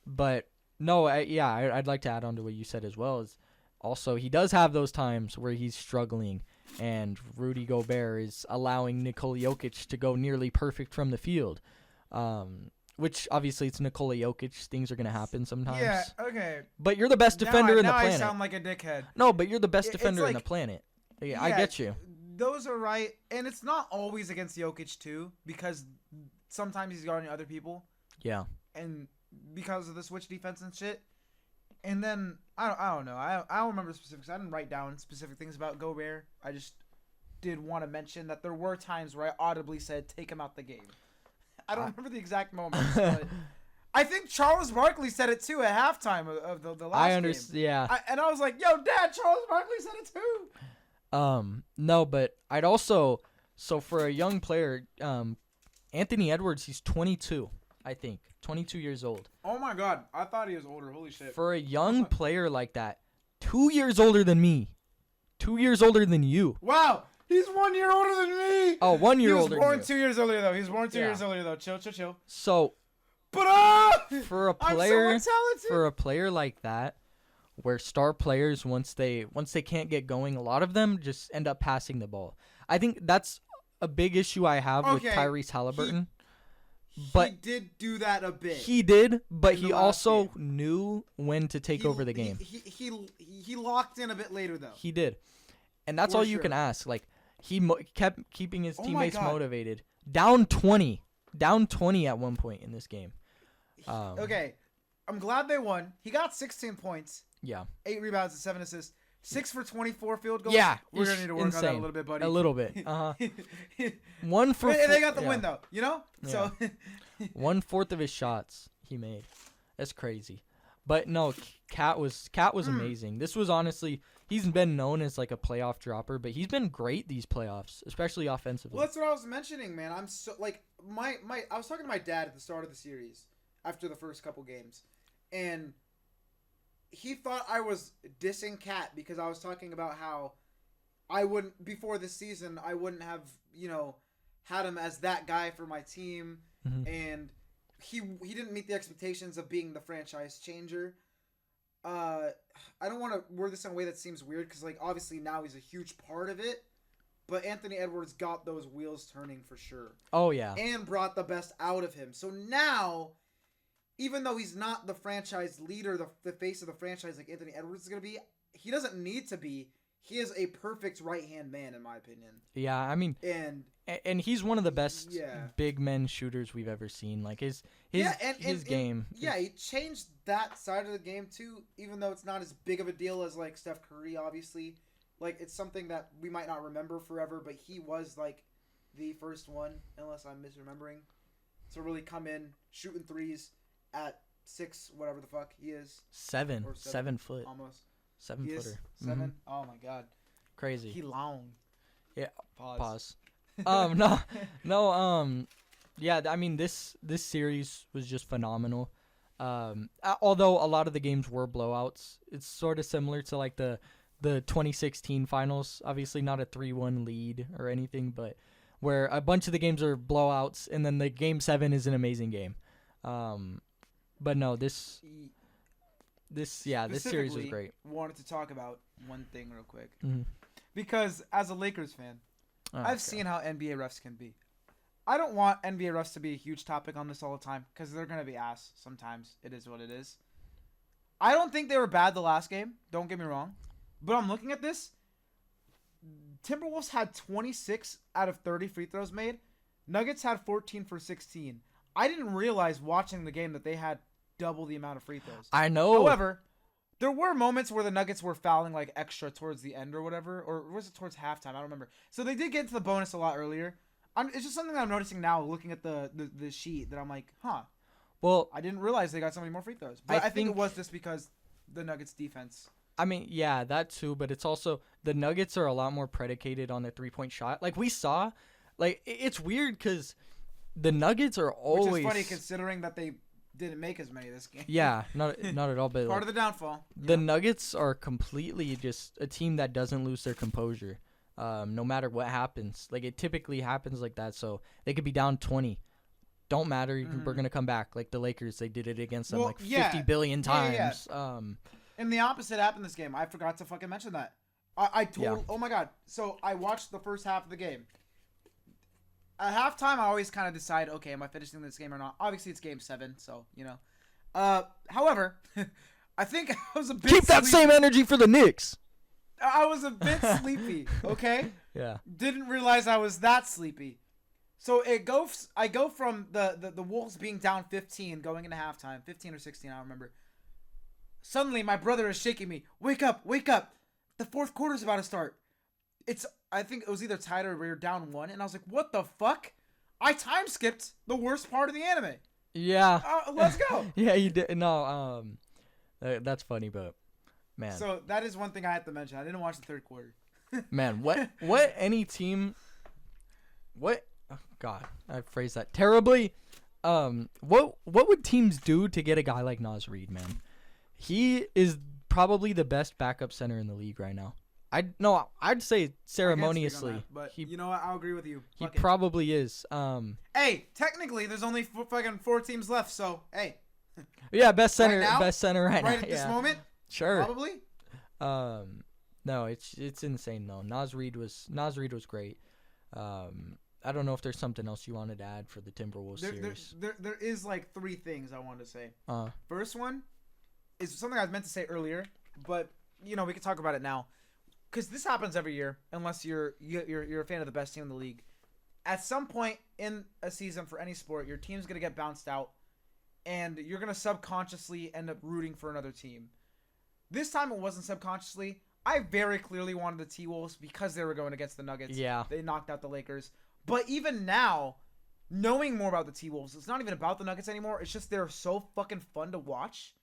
But... No, I'd like to add on to what you said as well. Is also, he does have those times where he's struggling, and Rudy Gobert is allowing Nikola Jokic to go nearly perfect from the field. Which, obviously, it's Nikola Jokic. Things are going to happen sometimes. Yeah, okay. But you're the best defender in the planet. Now I sound like a dickhead. No, but you're the best defender in the planet. Yeah, I get you. Those are right. And it's not always against Jokic, too, because sometimes he's guarding other people. Yeah. And... because of the switch defense and shit. And then, I don't know. I don't remember specifics. I didn't write down specific things about Gobert. I just did want to mention that there were times where I audibly said, take him out the game. I don't remember the exact moments, but I think Charles Barkley said it too at halftime of the last game. I understand, yeah. And I was like, yo, Dad, Charles Barkley said it too. No, but I'd also, so for a young player, Anthony Edwards, he's 22, I think. 22 years old. Oh my God. I thought he was older. Holy shit. For a young player like that, 2 years older than me. 2 years older than you. Wow. He's 1 year older than me. Oh, 1 year older than you. He was born 2 years earlier, though. He was born 2 years earlier, though. Chill. So, but for a player, for a player like that, where star players, once they can't get going, a lot of them just end up passing the ball. I think that's a big issue I have with Tyrese Halliburton. But he did do that a bit. He did, but in the he last also game. knew when to take over the game. He locked in a bit later though. He did, and that's For all you sure. can ask. Like he kept keeping his Oh my teammates God. motivated. Down 20 at one point in this game. Okay, I'm glad they won. He got 16 points, Yeah. 8 rebounds, and 7 assists. 6 for 24 field goals. Yeah, We're gonna need to work on that a insane. little bit, buddy. A little bit. One for. And they got the win though, you know. Yeah. So 1/4 of his shots he made. That's crazy. But no, Cat was amazing. This was honestly, he's been known as like a playoff dropper, but he's been great these playoffs, especially offensively. well, that's what I was mentioning, man. I'm so like I was talking to my dad at the start of the series after the first couple games, and he thought I was dissing Cat because I was talking about how I wouldn't before this season I wouldn't have had him as that guy for my team, and he didn't meet the expectations of being the franchise changer. I don't want to word this in a way that seems weird because like obviously now he's a huge part of it, but Anthony Edwards got those wheels turning for sure. Oh yeah. And brought the best out of him. So now, even though he's not the franchise leader, the face of the franchise like Anthony Edwards is going to be, he doesn't need to be. He is a perfect right-hand man, in my opinion. Yeah, I mean, and he's one of the best big men shooters we've ever seen. Like his game. Yeah, he changed that side of the game too, even though it's not as big of a deal as like Steph Curry, obviously. Like it's something that we might not remember forever, but he was like the first one, unless I'm misremembering, to really come in shooting threes at 6, whatever the fuck he is. 7 foot. Almost. 7 He footer. is 7? Oh my god. Crazy. He long. Yeah. Pause. No. Yeah, I mean this series was just phenomenal. Although a lot of the games were blowouts, it's sort of similar to like the 2016 finals. Obviously not a 3-1 lead or anything, but where a bunch of the games are blowouts, and then the game 7 is an amazing game. But no, this series was great. Wanted to talk about one thing real quick, Mm-hmm. because as a Lakers fan, I've seen how NBA refs can be. I don't want NBA refs to be a huge topic on this all the time because they're gonna be ass sometimes. It is what it is. I don't think they were bad the last game. Don't get me wrong, but I'm looking at this. Timberwolves had 26 out of 30 free throws made. Nuggets had 14 for 16. I didn't realize watching the game that they had double the amount of free throws. I know. However, there were moments where the Nuggets were fouling like extra towards the end or whatever, or was it towards halftime? I don't remember. So they did get into the bonus a lot earlier. It's just something that I'm noticing now looking at the sheet that I'm like, huh. Well, I didn't realize they got so many more free throws. But I think it was just because the Nuggets defense. I mean, yeah, that too, but it's also the Nuggets are a lot more predicated on their 3-point shot. Like we saw, like it's weird because the Nuggets are always. Which is funny considering that they didn't make as many this game. Yeah, not at all. But part of the downfall. The Nuggets are completely just a team that doesn't lose their composure, no matter what happens. Like it typically happens like that. So they could be down 20. Don't matter. We're gonna come back. Like the Lakers, they did it against them 50 billion times. Yeah. And the opposite happened this game. I forgot to fucking mention that. Oh my god. So I watched the first half of the game. At halftime, I always kind of decide, okay, am I finishing this game or not? Obviously, it's game 7, so, you know. However, I think I was a bit Keep that same energy for the Knicks. I was a bit sleepy, okay? Yeah. Didn't realize I was that sleepy. So I go from the Wolves being down 15 going into halftime, 15 or 16, I don't remember. Suddenly, my brother is shaking me. Wake up, wake up. The fourth quarter's about to start. I think it was either tied or we were down 1, and I was like, what the fuck? I time skipped the worst part of the anime. Yeah. Let's go. Yeah, you did. No, that's funny, but man. So that is one thing I have to mention. I didn't watch the third quarter. Man, what any team, what, oh God, I phrased that terribly. What would teams do to get a guy like Naz Reid, man? He is probably the best backup center in the league right now. I'd say ceremoniously. That, but you know what? I'll agree with you. He probably is. Hey, technically, there's only fucking 4 teams left, so hey. Yeah, best center right now. Right at this moment. Sure. Probably. No, it's insane though. Naz Reid was great. I don't know if there's something else you wanted to add for the Timberwolves series. There is like 3 things I wanted to say. First one is something I was meant to say earlier, but we can talk about it now, because this happens every year unless you're a fan of the best team in the league. At some point in a season for any sport, your team's gonna get bounced out, and you're gonna subconsciously end up rooting for another team. This time it wasn't subconsciously. I very clearly wanted the T-Wolves because they were going against the Nuggets. Yeah. They knocked out the Lakers. But even now, knowing more about the T-Wolves, it's not even about the Nuggets anymore. It's just they're so fucking fun to watch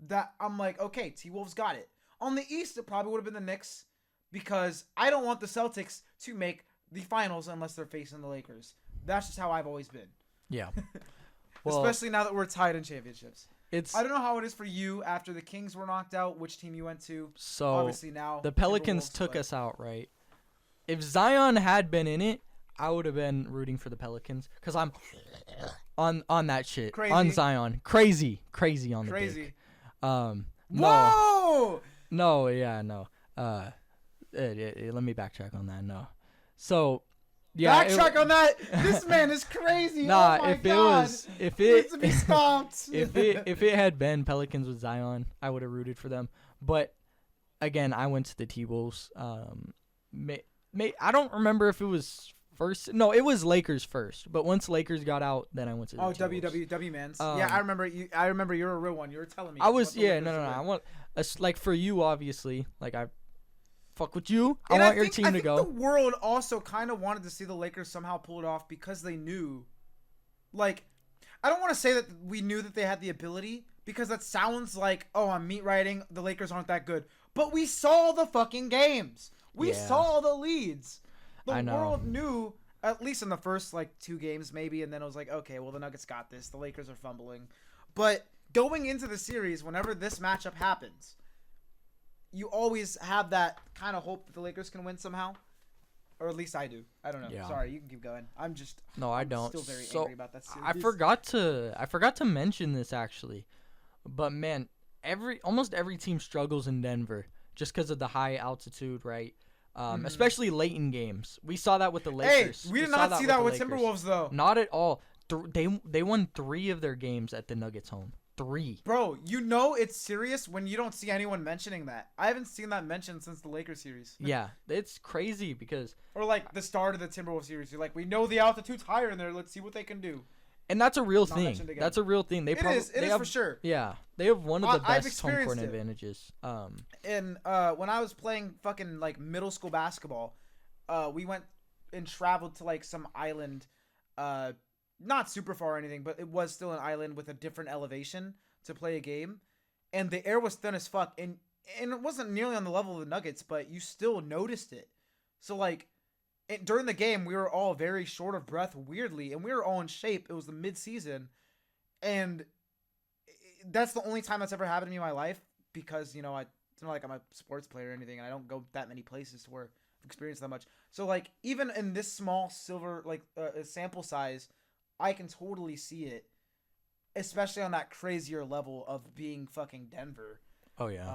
that I'm like, okay, T-Wolves got it. On the East, it probably would have been the Knicks, because I don't want the Celtics to make the finals unless they're facing the Lakers. That's just how I've always been. Yeah. Well, especially now that we're tied in championships. I don't know how it is for you after the Kings were knocked out, which team you went to. So obviously now the Pelicans took us out, right? If Zion had been in it, I would have been rooting for the Pelicans, because I'm on that shit. Crazy. On Zion. Crazy on the dick. Whoa! No, yeah, no. Let me backtrack on that. No. So, yeah. Backtrack on that. This man is crazy. Nah, oh my if God. it was, if it needs to be stopped. if it had been Pelicans with Zion, I would have rooted for them. But again, I went to the T-Wolves. I don't remember if it was first. No, it was Lakers first. But once Lakers got out, then I went to the T-Wolves. WWW, yeah, I remember you. I remember you're a real one. You were telling me. I was, yeah, no. I want, like, for you, obviously, like, I fuck with you. I want your team to go. The world also kind of wanted to see the Lakers somehow pull it off, because they knew, like, I don't want to say that we knew that they had the ability, because that sounds like, oh, I'm meat writing. The Lakers aren't that good, but we saw the fucking games. We saw the leads. The world knew, at least in the first, like, 2 games maybe, and then it was like, okay, well, the Nuggets got this. The Lakers are fumbling. But going into the series, whenever this matchup happens, you always have that kind of hope that the Lakers can win somehow. Or at least I do. I don't know. Yeah. Sorry, you can keep going. I'm still very angry about that series. I forgot to mention this, actually. But, man, almost every team struggles in Denver just because of the high altitude, right? Especially late in games. We saw that with the Lakers. Hey, we did not see that with Timberwolves, though. Not at all. They won 3 of their games at the Nuggets home. 3. Bro, it's serious when you don't see anyone mentioning that. I haven't seen that mentioned since the Lakers series. Yeah, it's crazy because... Or like the start of the Timberwolves series. You're like, we know the altitude's higher in there. Let's see what they can do. And that's a real thing. That's a real thing. It is for sure. Yeah, they have one of the best home court advantages. And when I was playing fucking like middle school basketball, we went and traveled to like some island, not super far or anything, but it was still an island with a different elevation to play a game, and the air was thin as fuck, and it wasn't nearly on the level of the Nuggets, but you still noticed it. So like. During the game, we were all very short of breath, weirdly, and we were all in shape. It was the mid-season, and that's the only time that's ever happened to me in my life, because, it's not like I'm a sports player or anything, and I don't go that many places to where I've experienced that much. So, like, even in this small sample size, I can totally see it, especially on that crazier level of being fucking Denver. Oh, yeah.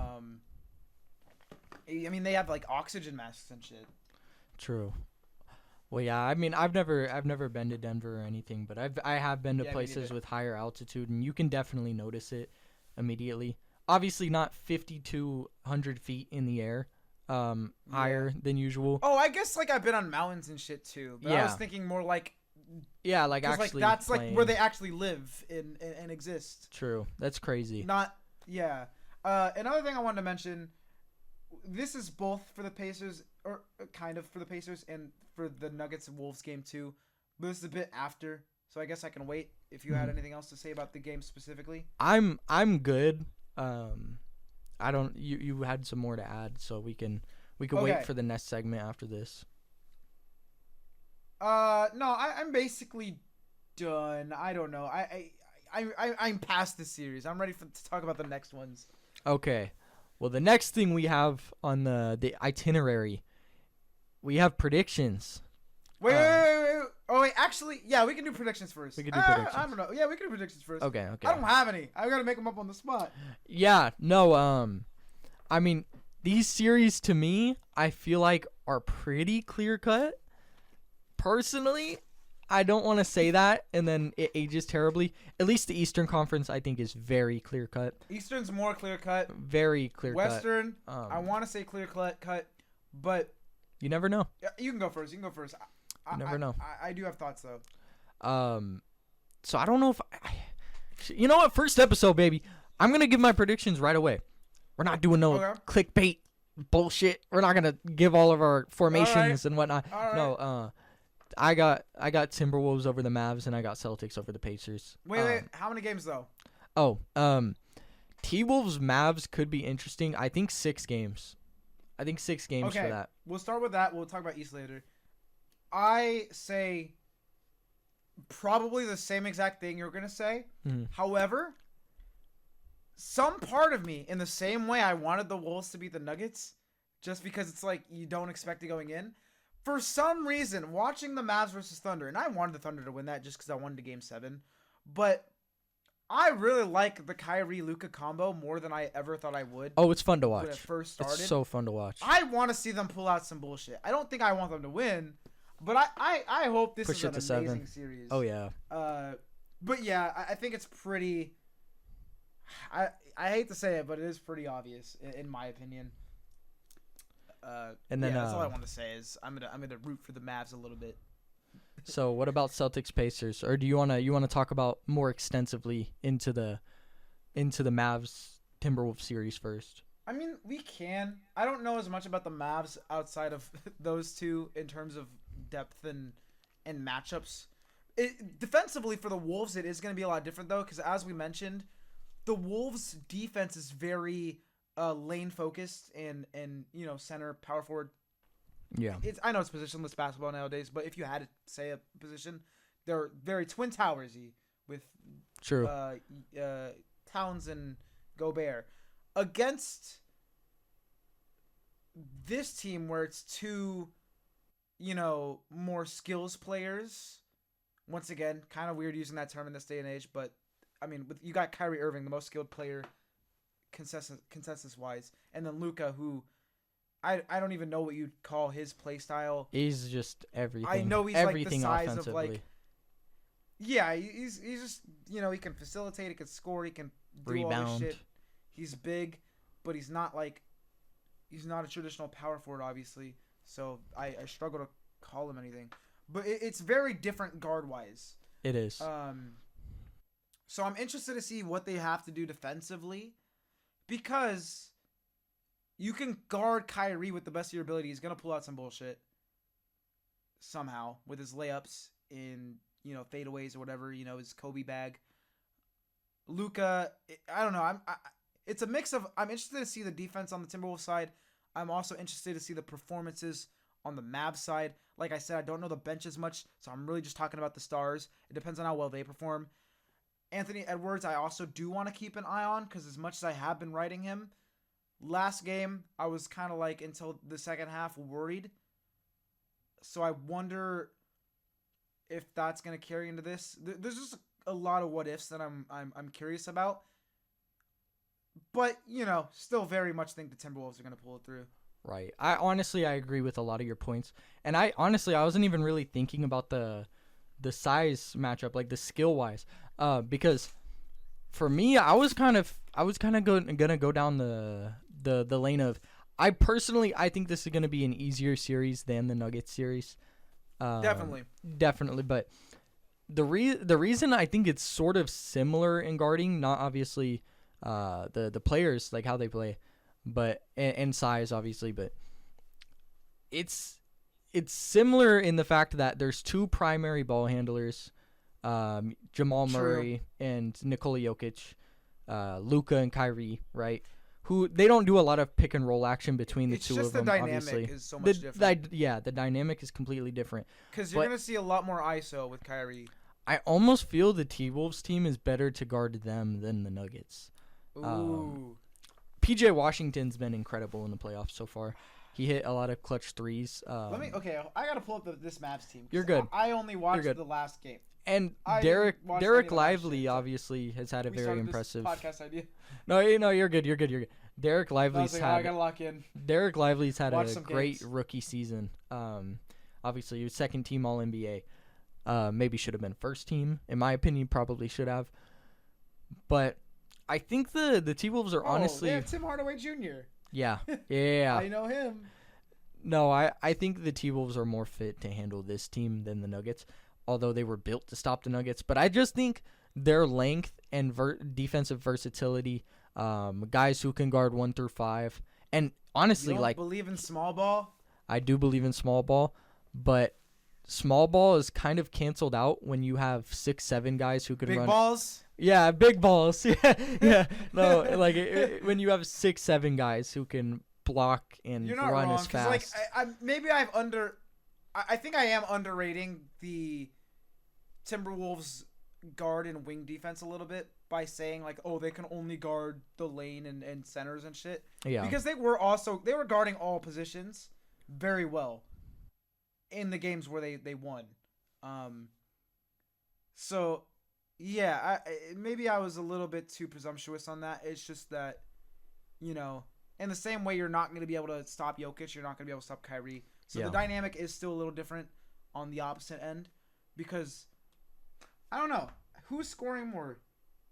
I mean, they have, like, oxygen masks and shit. True. Well, yeah, I mean, I've never been to Denver or anything, but I have been to places with higher altitude, and you can definitely notice it immediately. Obviously, not 5,200 feet in the air, higher than usual. Oh, I guess like I've been on mountains and shit too, but I was thinking more like. Yeah, like actually. Like that's like where they actually live and exist. True, that's crazy. Another thing I wanted to mention. This is both for the Pacers, or kind of for the Pacers, and for the Nuggets and Wolves game too. But this is a bit after, so I guess I can wait. If you had anything else to say about the game specifically, I'm good. I don't. You had some more to add, so we can wait for the next segment after this. No, I'm basically done. I don't know. I'm past this series. I'm ready to talk about the next ones. Okay. Well, the next thing we have on the itinerary, we have predictions. Wait. Oh, wait. Actually, yeah, we can do predictions first. We can do predictions. I don't know. Yeah, we can do predictions first. Okay. I don't have any. I got to make them up on the spot. Yeah. No. I mean, these series to me, I feel like are pretty clear cut. personally, I don't want to say that, and then it ages terribly. At least the Eastern Conference, I think, is very clear cut. Eastern's more clear cut. Very clear cut. Western, I want to say clear cut, but you never know. You can go first. You never know. I do have thoughts though. So I don't know if you know what? First episode, baby. I'm gonna give my predictions right away. We're not doing no clickbait bullshit. We're not gonna give all of our formations and whatnot. No, I got Timberwolves over the Mavs, and I got Celtics over the Pacers. Wait. How many games though? T-Wolves Mavs could be interesting. I think 6 games. For that. We'll start with that. We'll talk about East later. I say probably the same exact thing you're gonna say. Mm-hmm. However, some part of me, in the same way I wanted the Wolves to beat the Nuggets, just because it's like you don't expect it going in. For some reason, watching the Mavs versus Thunder, and I wanted the Thunder to win that just because I wanted a Game 7, but I really like the Kyrie-Luka combo more than I ever thought I would. Oh, it's fun to watch. When it first started. It's so fun to watch. I want to see them pull out some bullshit. I don't think I want them to win, but I hope this is an amazing series. Oh, yeah. But yeah, I think it's pretty... I hate to say it, but it is pretty obvious, in my opinion. And then that's all I want to say is I'm gonna root for the Mavs a little bit. So what about Celtics Pacers, or do you wanna talk about more extensively into the Mavs Timberwolves series first? I mean, we can. I don't know as much about the Mavs outside of those two in terms of depth and matchups. Defensively for the Wolves, it is going to be a lot different though, because as we mentioned, the Wolves defense is very lane focused and center, power forward. Yeah. I know it's positionless basketball nowadays, but if you had to say a position, they're very Twin Towers-y with True. Towns and Gobert. Against this team where it's two, more skills players. Once again, kind of weird using that term in this day and age, but I mean, you got Kyrie Irving, the most skilled player consensus-wise, and then Luka, who I don't even know what you'd call his play style. He's just everything. I know he's everything like the size offensively. of like. Yeah, he's just he can facilitate, he can score, he can do rebound. All this shit. He's big, but he's not a traditional power forward, obviously. So I struggle to call him anything, but it's very different guard-wise. It is. So I'm interested to see what they have to do defensively, because you can guard Kyrie with the best of your ability. He's gonna pull out some bullshit somehow with his layups in fadeaways or whatever. His Kobe bag. Luka, I don't know. It's a mix of. I'm interested to see the defense on the Timberwolves side. I'm also interested to see the performances on the Mavs side. Like I said, I don't know the bench as much, so I'm really just talking about the stars. It depends on how well they perform. Anthony Edwards, I also do want to keep an eye on, because as much as I have been writing him, last game I was kind of like, until the second half, worried. So I wonder if that's going to carry into this. There's just a lot of what ifs that I'm curious about. But, still very much think the Timberwolves are going to pull it through. Right. I agree with a lot of your points. And I wasn't even really thinking about the size matchup, like the skill wise. Because for me, I was kind of gonna go down the lane of, I think this is gonna be an easier series than the Nuggets series. Definitely. But the reason I think it's sort of similar in guarding, not obviously the players, like how they play, but and size obviously, but it's similar in the fact that there's two primary ball handlers, Jamal Murray and Nikola Jokic, Luka and Kyrie, right? Who they don't do a lot of pick and roll action between the two of them. The dynamic obviously is so much different. The dynamic is completely different. Because you're gonna see a lot more ISO with Kyrie. I almost feel the T-Wolves team is better to guard them than the Nuggets. Ooh. PJ Washington's been incredible in the playoffs so far. He hit a lot of clutch threes. I gotta pull up this Mavs team. You're good. I only watched the last game. And Derek Lively obviously has had a very impressive podcast idea. No, you're good. Derek Lively's I gotta lock in. Derek Lively's had Watch a great rookie season. Obviously, he was second team All NBA. Maybe should have been first team. In my opinion, probably should have. But I think the T-Wolves are honestly. They have Tim Hardaway Jr. Yeah. Yeah. I know him. No, I think the T-Wolves are more fit to handle this team than the Nuggets, although they were built to stop the Nuggets. But I just think their length and defensive versatility, guys who can guard 1 through 5, and honestly, you don't believe in small ball? I do believe in small ball, but small ball is kind of canceled out when you have 6'7" guys who can run. Big balls? Yeah, big balls. Yeah. No, like when you have 6'7" guys who can block and You're not run wrong, as fast. Like, I think I am underrating the Timberwolves guard and wing defense a little bit by saying like, oh, they can only guard the lane and centers and shit. Yeah. Because they were guarding all positions very well in the games where they won. So yeah, maybe I was a little bit too presumptuous on that. It's just that, you know, in the same way you're not going to be able to stop Jokic, you're not going to be able to stop Kyrie. So the dynamic is still a little different on the opposite end because I don't know who's scoring more.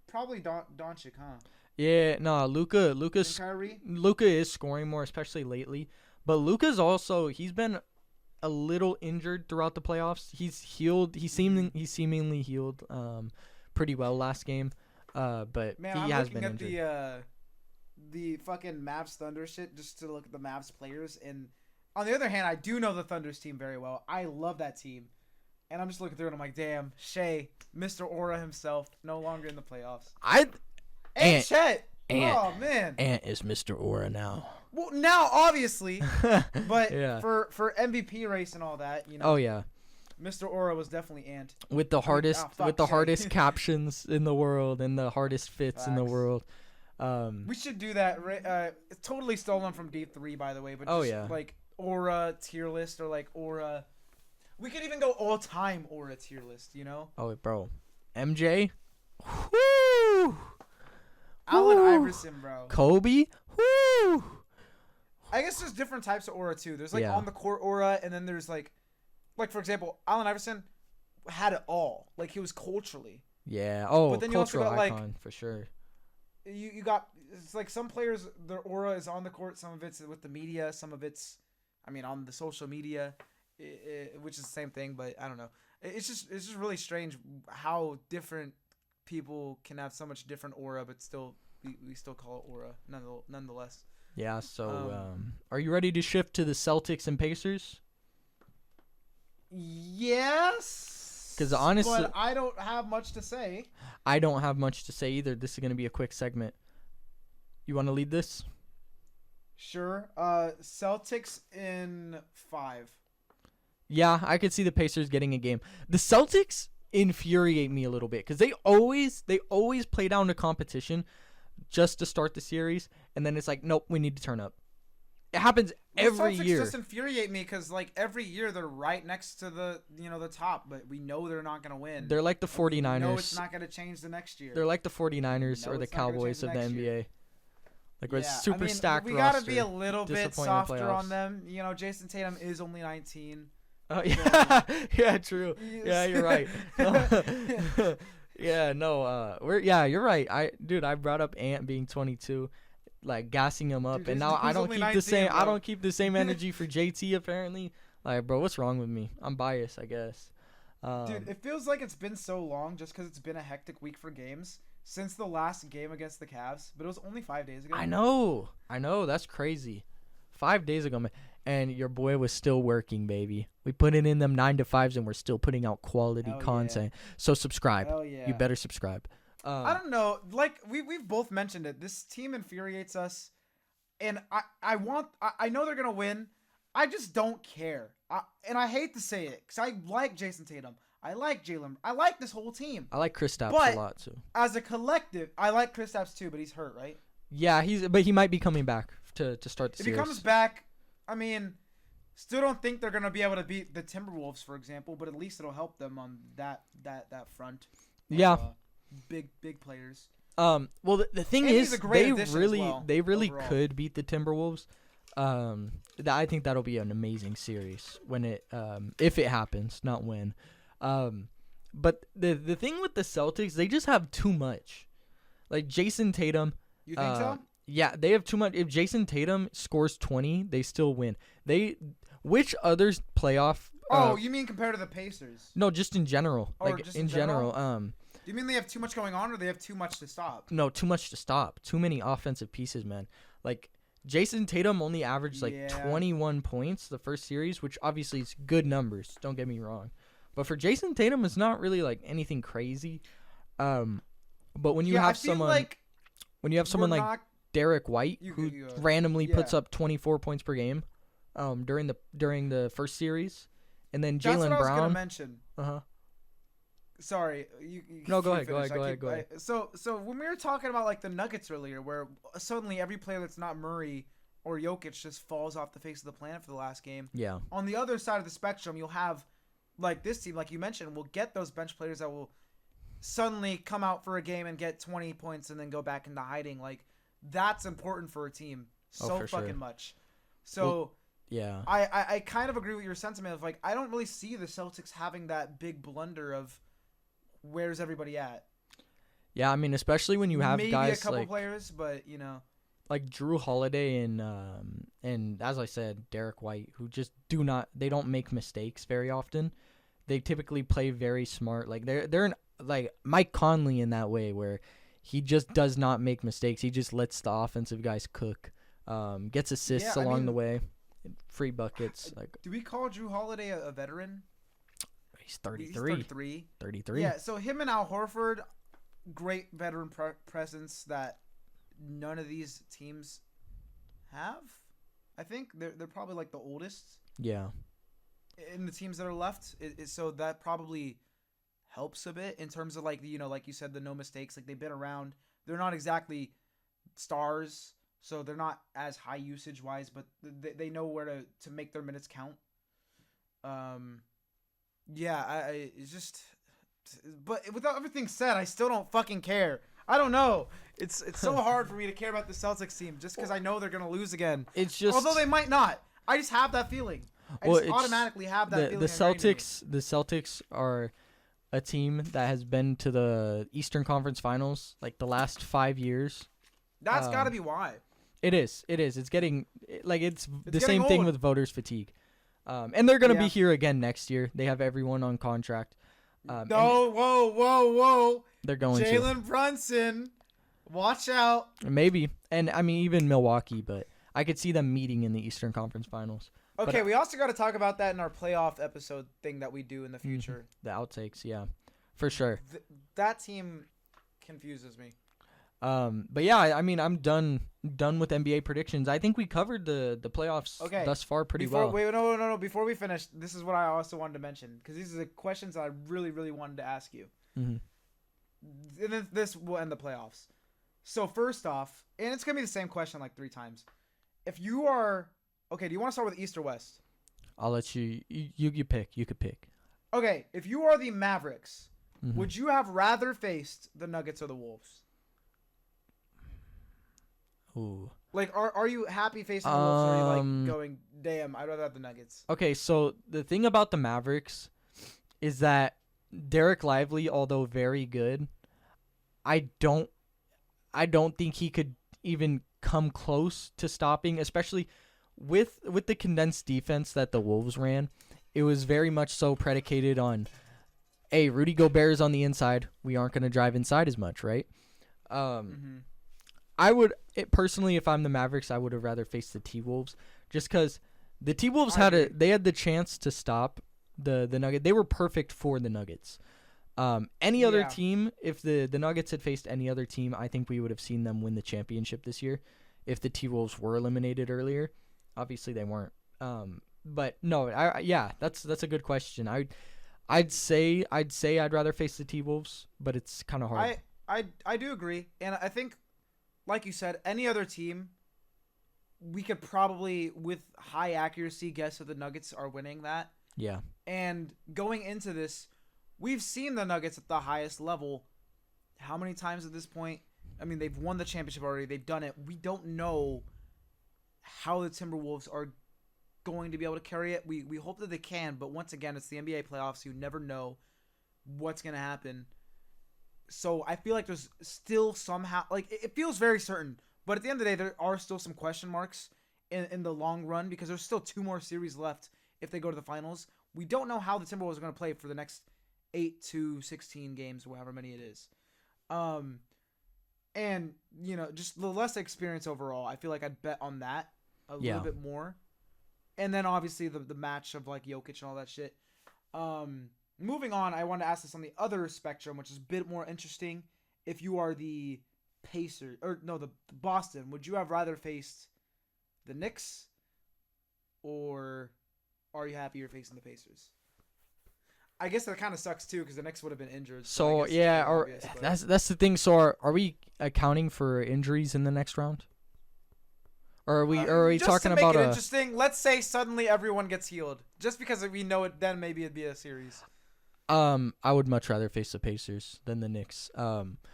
Probably Doncic, huh? Yeah, no, Luka's Kyrie. Luka is scoring more, especially lately. But Luka's also he's been a little injured throughout the playoffs. He's healed. He's seemingly healed pretty well last game. But man, he has been injured. At the fucking Mavs Thunder shit just to look at the Mavs players, and on the other hand, I do know the Thunder's team very well. I love that team. And I'm just looking through it and I'm like, damn, Shea, Mr. Aura himself, no longer in the playoffs. Chet. Oh man. Ant is Mr. Aura now. Well, now obviously, but yeah. for MVP race and all that, you know. Oh yeah. Mr. Aura was definitely Ant. With the hardest captions in the world and the hardest fits in the world. We should do that. It's totally stolen from D3, by the way. But just like Aura tier list or like Aura. We could even go all-time Aura tier list, you know? Oh, bro. MJ? Woo! Allen Iverson, bro. Kobe? Woo! I guess there's different types of Aura, too. There's, like, on-the-court Aura, and then there's, like, for example, Allen Iverson had it all. Like, he was culturally. Yeah. Oh, but then you cultural also got, icon, like, for sure. You got, it's like some players, their Aura is on the court. Some of it's with the media. Some of it's, on the social media. Which is the same thing, but I don't know. It's just really strange how different people can have so much different aura, but still we still call it aura nonetheless. Yeah. So, are you ready to shift to the Celtics and Pacers? Yes. Because honestly, but I don't have much to say. I don't have much to say either. This is gonna be a quick segment. You want to lead this? Sure. Celtics in 5. Yeah, I could see the Pacers getting a game. The Celtics infuriate me a little bit because they always play down to competition just to start the series, and then it's like, nope, we need to turn up. It happens every year. The Celtics just infuriate me because like every year they're right next to the top, but we know they're not gonna win. They're like the 49ers. No, it's not gonna change the next year. They're like the 49ers or the Cowboys of the NBA. Like with super stacked roster. We gotta be a little bit softer on them. You know, Jason Tatum is only 19. Oh yeah, yeah, true. Yeah, you're right. You're right. I brought up Ant being 22, like gassing him up, and now I don't keep 19, the same. Bro. I don't keep the same energy for JT apparently. Like, bro, what's wrong with me? I'm biased, I guess. Dude, it feels like it's been so long just because it's been a hectic week for games since the last game against the Cavs, but it was only 5 days ago. I know. That's crazy. 5 days ago, man. And your boy was still working, baby. We put it in them 9 to 5s, and we're still putting out quality content. Yeah. So subscribe. Hell yeah. You better subscribe. I don't know. Like we've both mentioned it. This team infuriates us, and I know they're gonna win. I just don't care. And I hate to say it because I like Jason Tatum. I like Jalen. I like this whole team. I like Kristaps a lot too. As a collective, I like Kristaps too, but he's hurt, right? Yeah, he might be coming back to start the series. If he comes back. Still don't think they're gonna be able to beat the Timberwolves, for example, but at least it'll help them on that front. Yeah, big players. Well, the thing is, they really overall. could beat the Timberwolves. I think that'll be an amazing series when it if it happens, not when. But the thing with the Celtics, they just have too much. Like Jason Tatum. You think so? Yeah, they have too much. If Jason Tatum scores 20, they still win. Which others playoff? You mean compared to the Pacers? No, just in general. Or like just in general. Do you mean they have too much going on, or they have too much to stop? No, too much to stop. Too many offensive pieces, man. Like Jason Tatum only averaged 21 points the first series, which obviously is good numbers. Don't get me wrong, but for Jason Tatum, it's not really like anything crazy. But when you have someone like Derek White, who randomly puts up 24 points per game, during the first series, and then Jaylen Brown. That's what I was gonna mention. Sorry. No, go ahead. So when we were talking about like the Nuggets earlier, where suddenly every player that's not Murray or Jokic just falls off the face of the planet for the last game. Yeah. On the other side of the spectrum, you'll have like this team, like you mentioned, will get those bench players that will suddenly come out for a game and get 20 points and then go back into hiding. Like that's important for a team so fucking much. So yeah, I kind of agree with your sentiment of like I don't really see the Celtics having that big blunder of where's everybody at. Yeah, I mean, especially when you have maybe guys a couple like players, but you know, like Drew Holiday and as I said, Derek White, who just they don't make mistakes very often. They typically play very smart. Like they're like Mike Conley in that way, where he just does not make mistakes. He just lets the offensive guys cook. Gets assists along the way, free buckets. Like, do we call Drew Holiday a veteran? He's 33. 33. Yeah, so him and Al Horford, great veteran presence that none of these teams have. I think they're probably like the oldest. Yeah. In the teams that are left, so that probably helps a bit in terms of like like you said, the no mistakes. Like they've been around. They're not exactly stars, so they're not as high usage wise, but they know where to make their minutes count. Yeah, it's just, but without everything said, I still don't fucking care. I don't know. It's so hard for me to care about the Celtics team just because I know they're gonna lose again. It's just, although they might not, I just have that feeling. I just automatically have that feeling. The Celtics are a team that has been to the Eastern Conference Finals like the last 5 years. That's got to be why. It is. It's getting like it's the getting same old. thing with voters fatigue. And they're gonna be here again next year. They have everyone on contract. Whoa! They're going to Jalen Brunson. Watch out. Maybe, and I mean even Milwaukee, but I could see them meeting in the Eastern Conference Finals. Okay, we also got to talk about that in our playoff episode thing that we do in the future. The outtakes, yeah, for sure. That team confuses me. But yeah, I mean, I'm done with NBA predictions. I think we covered the playoffs thus far pretty well. Wait, no. Before we finish, this is what I also wanted to mention because these are the questions that I really, really wanted to ask you. Mm-hmm. And then this will end the playoffs. So first off, and it's gonna be the same question like 3 times. If you are okay, do you want to start with East or West? I'll let you pick. You could pick. Okay, if you are the Mavericks, mm-hmm. would you have rather faced the Nuggets or the Wolves? Ooh. Like, are you happy facing the Wolves, or are you like going, damn, I'd rather have the Nuggets? Okay, so the thing about the Mavericks is that Derek Lively, although very good, I don't think he could even come close to stopping, especially with the condensed defense that the Wolves ran. It was very much so predicated on, hey, Rudy Gobert is on the inside. We aren't going to drive inside as much, right? Mm-hmm. I would personally, if I'm the Mavericks, I would have rather faced the T-Wolves, just because the T-Wolves had the chance to stop the Nuggets. They were perfect for the Nuggets. Any other team, if the Nuggets had faced any other team, I think we would have seen them win the championship this year. If the T-Wolves were eliminated earlier, obviously they weren't. But no, that's a good question. I'd say I'd rather face the T-Wolves, but it's kind of hard. I do agree, and I think, like you said, any other team, we could probably, with high accuracy, guess that the Nuggets are winning that. Yeah. And going into this, we've seen the Nuggets at the highest level how many times at this point? I mean, they've won the championship already. They've done it. We don't know how the Timberwolves are going to be able to carry it. We hope that they can, but once again, it's the NBA playoffs. You never know what's going to happen. So I feel like there's still somehow, like, it feels very certain, but at the end of the day, there are still some question marks in the long run because there's still 2 more series left if they go to the finals. We don't know how the Timberwolves are going to play for the next 8 to 16 games, or however many it is. And, you know, just the less experience overall, I feel like I'd bet on that a little bit more. And then obviously the match of like Jokic and all that shit. Moving on, I want to ask this on the other spectrum, which is a bit more interesting. If you are the Pacers, or no, the Boston, would you have rather faced the Knicks, or are you happy you're facing the Pacers? I guess that kind of sucks too because the Knicks would have been injured. So yeah, that's the thing. So are we accounting for injuries in the next round? Or are we just talking to make about it interesting? Let's say suddenly everyone gets healed, just because we know it. Then maybe it'd be a series. I would much rather face the Pacers than the Knicks.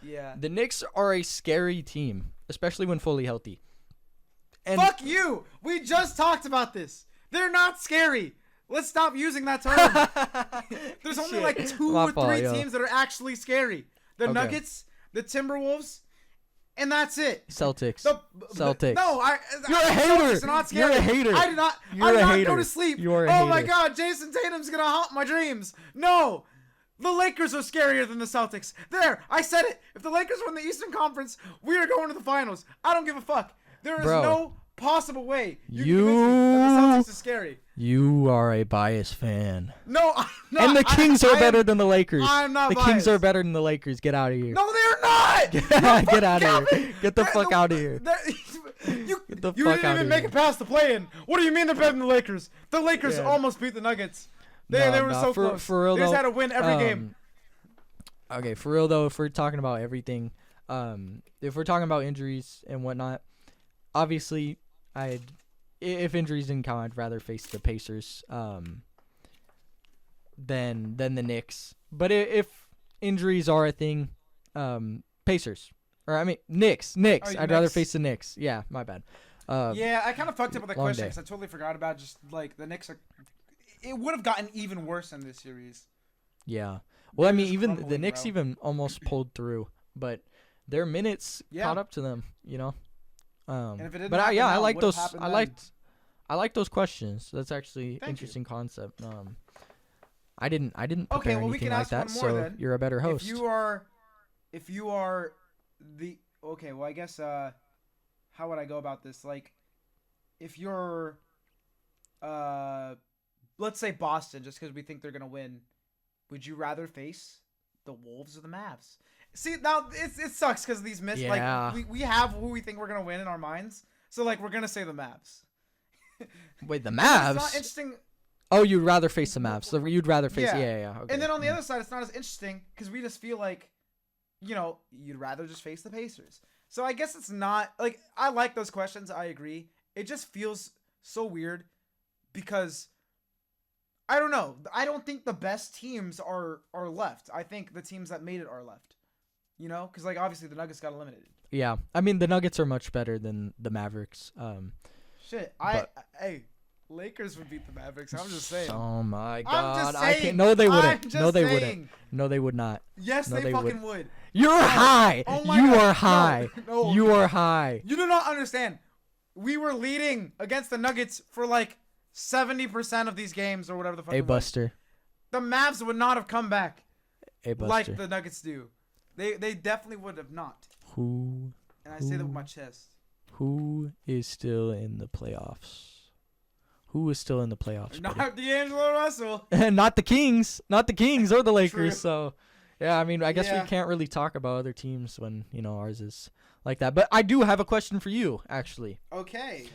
Yeah. The Knicks are a scary team, especially when fully healthy. And fuck you! We just talked about this. They're not scary. Let's stop using that term. There's only like 2 or 3 teams that are actually scary. The Nuggets, the Timberwolves, and that's it. Celtics. Celtics. You're a hater. Not scary. You're a hater. I did not. You're a hater. Go to sleep. You're a hater. Oh my God, Jason Tatum's gonna haunt my dreams. No. The Lakers are scarier than the Celtics. There, I said it. If the Lakers win the Eastern Conference, we are going to the finals. I don't give a fuck. There is no possible way you can convince me that the Celtics is scary. You are a biased fan. No, I'm not. And the Kings are better than the Lakers. I'm not biased. The Kings are better than the Lakers. Get out of here. No, they're not. Get out of here. Get the fuck out of here. You didn't even make it past the play-in. What do you mean they're better than the Lakers? The Lakers almost beat the Nuggets. They were so close. For real, they just had to win every game. Okay, for real though, if we're talking about everything, if we're talking about injuries and whatnot, obviously, if injuries didn't count, I'd rather face the Pacers than the Knicks. But if injuries are a thing, Pacers. Or I mean Knicks. I'd rather face the Knicks. Yeah, my bad. Yeah, I kind of fucked up with the question because I totally forgot about just like the Knicks are. It would have gotten even worse in this series. Yeah. Well, I mean, even the Knicks even almost pulled through, but their minutes caught up to them. You know. And if it didn't but happen I now, like those. I then? like those questions. That's actually interesting concept. I didn't prepare anything like that. So then. You're a better host. If you are the well, I guess how would I go about this? Like, if you're let's say Boston, just because we think they're gonna win, would you rather face the Wolves or the Mavs? See, now it sucks because these like we have who we think we're gonna win in our minds, so like we're gonna say the Mavs. Wait, the Mavs? It's not interesting. Oh, you'd rather face the Mavs. So you'd rather face yeah. Okay. And then on the other side, it's not as interesting because we just feel like, you know, you'd rather just face the Pacers. So I guess it's not like I like those questions. I agree. It just feels so weird because I don't know. I don't think the best teams are left. I think the teams that made it are left. You know, because like obviously the Nuggets got eliminated. Yeah, I mean the Nuggets are much better than the Mavericks. Lakers would beat the Mavericks. I'm just saying. Oh my God! I'm just saying. I can't. No, they wouldn't. No, they wouldn't. No, they would not. Yes, no, they fucking would. You're high. Oh my you God. are high. No, you are high. You do not understand. We were leading against the Nuggets for like 70% of these games or whatever the fuck. A Buster. The Mavs would not have come back. A Buster. Like the Nuggets do. They definitely would have not. And I say that with my chest. Who is still in the playoffs? Who is still in the playoffs? Not D'Angelo Russell. Not the Kings. Not the Kings or the Lakers. True. So, yeah, I mean, I guess we can't really talk about other teams when, you know, ours is like that. But I do have a question for you, actually. Okay.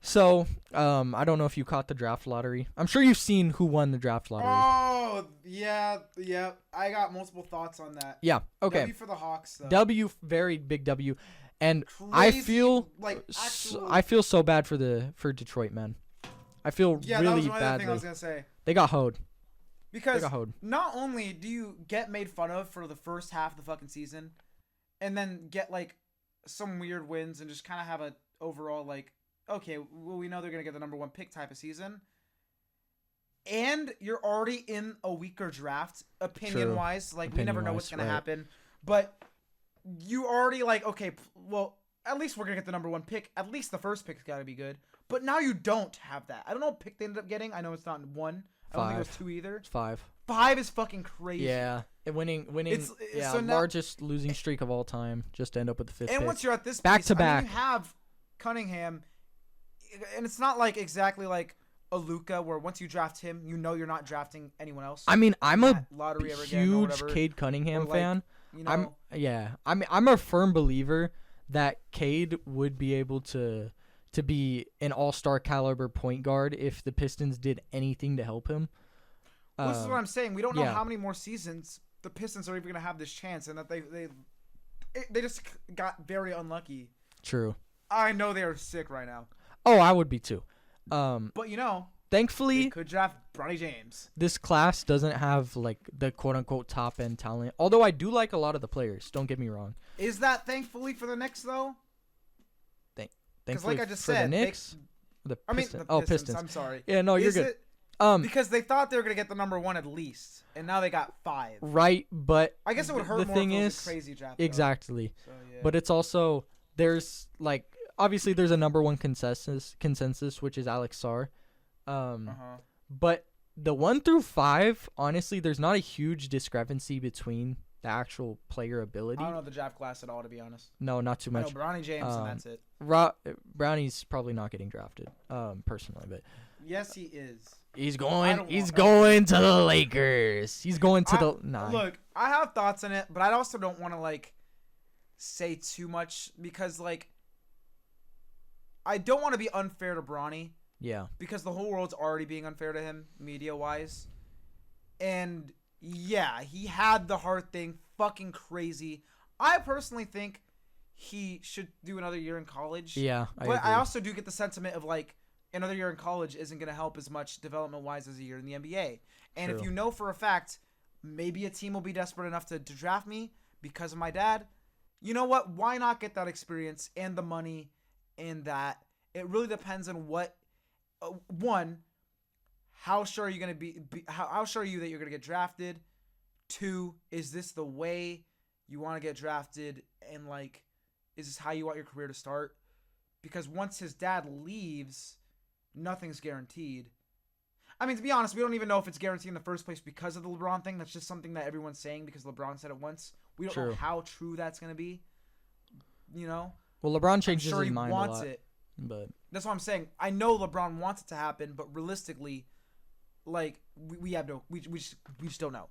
So, I don't know if you caught the draft lottery. I'm sure you've seen who won the draft lottery. Oh, yeah. I got multiple thoughts on that. Yeah, okay. W for the Hawks, though. W, very big W. And Crazy, I feel I feel so bad for Detroit, man. I feel really that was one badly. other thing I was going to say. They got hoed. Because not only do you get made fun of for the first half of the fucking season and then get like some weird wins and just kind of have a overall like okay, well, we know they're going to get the number 1 pick type of season. And you're already in a weaker draft, opinion-wise. Like, we never know what's going to happen. But you already, like, okay, well, at least we're going to get the number 1 pick. At least the first pick's got to be good. But now you don't have that. I don't know what pick they ended up getting. I know it's not 1. I don't think it was 2 either. It's 5. 5 is fucking crazy. Yeah. Winning so now, largest losing streak of all time. Just to end up with the 5th pick. And once you're at this back to back. I mean, you have Cunningham, and it's not like exactly like a Luka where once you draft him, you know you're not drafting anyone else. I mean, I'm a huge Cade Cunningham fan. You know, I'm a firm believer that Cade would be able to be an all-star caliber point guard if the Pistons did anything to help him. This is what I'm saying. We don't know how many more seasons the Pistons are even going to have this chance, and that they just got very unlucky. True. I know they are sick right now. Oh, I would be too. But thankfully, they could draft Bronny James. This class doesn't have like the quote-unquote top-end talent. Although I do like a lot of the players. Don't get me wrong. Is that thankfully for the Knicks though? Thankfully like I just for said, the Knicks. the Pistons. Pistons. I'm sorry. Yeah, no, you're good. Because they thought they were gonna get the number 1 at least, and now they got 5. Right, but I guess it would hurt more if it was a crazy draft. Exactly. So, yeah. But it's also there's like obviously there's a number 1 consensus which is Alex Sarr. But the 1 through 5, honestly, there's not a huge discrepancy between the actual player ability. I don't know the draft class at all, to be honest. No, not too much. I know Bronny James, and that's it. Brownie's probably not getting drafted, personally, but yes, he is. He's going. He's going to the Lakers. He's going to the. Nah. Look, I have thoughts on it, but I also don't want to like say too much because like I don't want to be unfair to Bronny. Yeah. Because the whole world's already being unfair to him, media-wise. And, yeah, he had the heart thing. Fucking crazy. I personally think he should do another year in college. Yeah, But I also do get the sentiment of, like, another year in college isn't going to help as much development-wise as a year in the NBA. And if you know for a fact, maybe a team will be desperate enough to draft me because of my dad, you know what? Why not get that experience and the money and that? It really depends on what... one, how sure are you going to be how sure are you that you're going to get drafted? 2, is this the way you want to get drafted, and like is this how you want your career to start? Because once his dad leaves, nothing's guaranteed. I mean, to be honest, we don't even know if it's guaranteed in the first place because of the LeBron thing. That's just something that everyone's saying because LeBron said it once. We don't know how true that's going to be. You know? Well, LeBron changes his mind a lot. It. But that's what I'm saying. I know LeBron wants it to happen, but realistically, like we just don't know.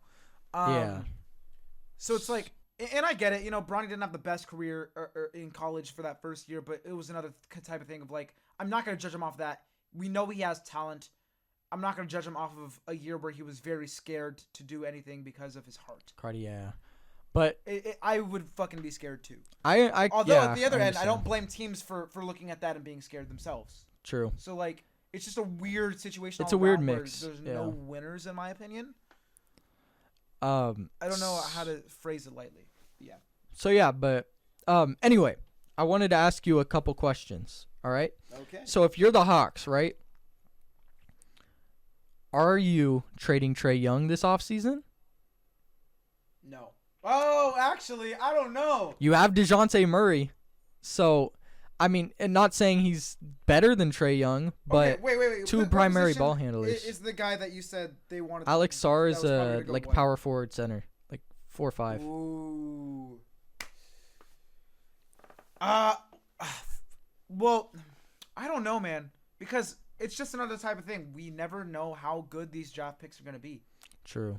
So it's like, and I get it. You know, Bronny didn't have the best career in college for that first year, but it was another type of thing of like, I'm not gonna judge him off that. We know he has talent. I'm not gonna judge him off of a year where he was very scared to do anything because of his heart. Yeah. But I would fucking be scared too. Although at the other end, I don't blame teams for looking at that and being scared themselves. True. So like, it's just a weird situation. It's a weird mix. There's no winners, in my opinion. I don't know how to phrase it lightly. Yeah. So yeah, but anyway, I wanted to ask you a couple questions. All right. Okay. So if you're the Hawks, right? Are you trading Trae Young this offseason? No. Oh, actually, I don't know. You have DeJounte Murray. So, I mean, and not saying he's better than Trae Young, but wait. two primary ball handlers. Is the guy that you said they wanted Alex Sarr is a like power forward center, like 4-5. Ooh. Well, I don't know, man, because it's just another type of thing. We never know how good these draft picks are going to be. True.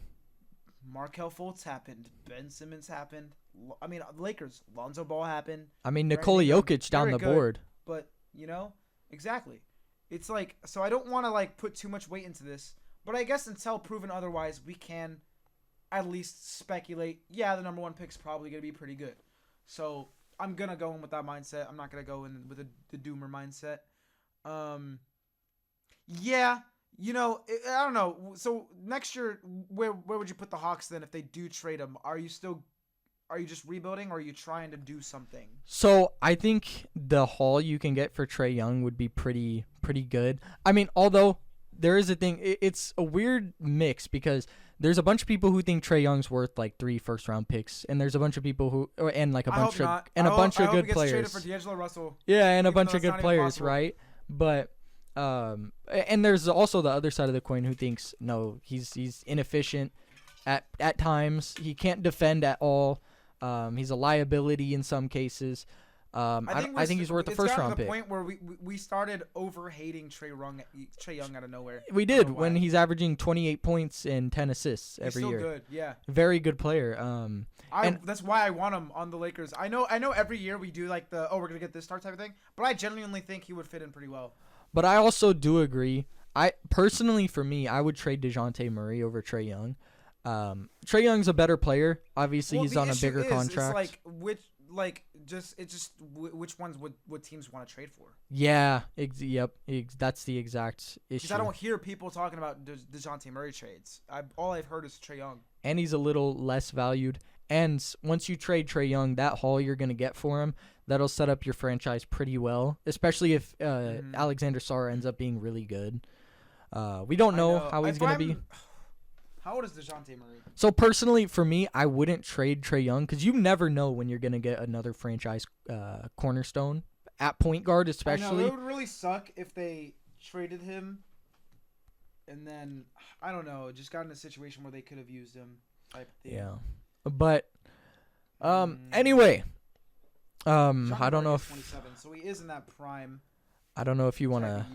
Markelle Fultz happened. Ben Simmons happened. I mean, Lakers. Lonzo Ball happened. I mean, Nikola Jokic down the board. But, you know, exactly. It's like, so I don't want to, like, put too much weight into this. But I guess until proven otherwise, we can at least speculate, yeah, the number 1 pick's probably going to be pretty good. So I'm going to go in with that mindset. I'm not going to go in with the doomer mindset. Yeah. You know, I don't know. So next year, where would you put the Hawks then if they do trade him? Are you still are you just rebuilding, or are you trying to do something? So I think the haul you can get for Trae Young would be pretty good. I mean, although there is a thing, it's a weird mix because there's a bunch of people who think Trae Young's worth like 3 first-round picks, and there's a bunch of people who, and like a bunch of good players. For D'Angelo Russell. Yeah, and a bunch of good players, right? But and there's also the other side of the coin who thinks no, he's inefficient at times. He can't defend at all. He's a liability in some cases. I think he's worth the first round pick. It's gotten to the point where we started over-hating Trae Young out of nowhere. We did when he's averaging 28 points and 10 assists every year. He's still good, yeah. Very good player. That's why I want him on the Lakers. I know every year we do like we're going to get this star type of thing, but I genuinely think he would fit in pretty well. But I also do agree. Personally, for me, I would trade DeJounte Murray over Trae Young. Trae Young's a better player. Obviously, he's on a bigger contract. It's which ones would teams want to trade for? Yeah, that's the exact issue. Because I don't hear people talking about DeJounte Murray trades. All I've heard is Trae Young. And he's a little less valued. And once you trade Trae Young, that haul you're going to get for him, that'll set up your franchise pretty well, especially if Alexander Sarr ends up being really good. We don't know how he's going to be. How old is DeJounte Murray? So personally, for me, I wouldn't trade Trae Young because you never know when you're going to get another franchise cornerstone at point guard, especially. It would really suck if they traded him and then, I don't know, just got in a situation where they could have used him type thing. Yeah. But anyway, I don't know if 27, so he is in that prime. I don't know if you want to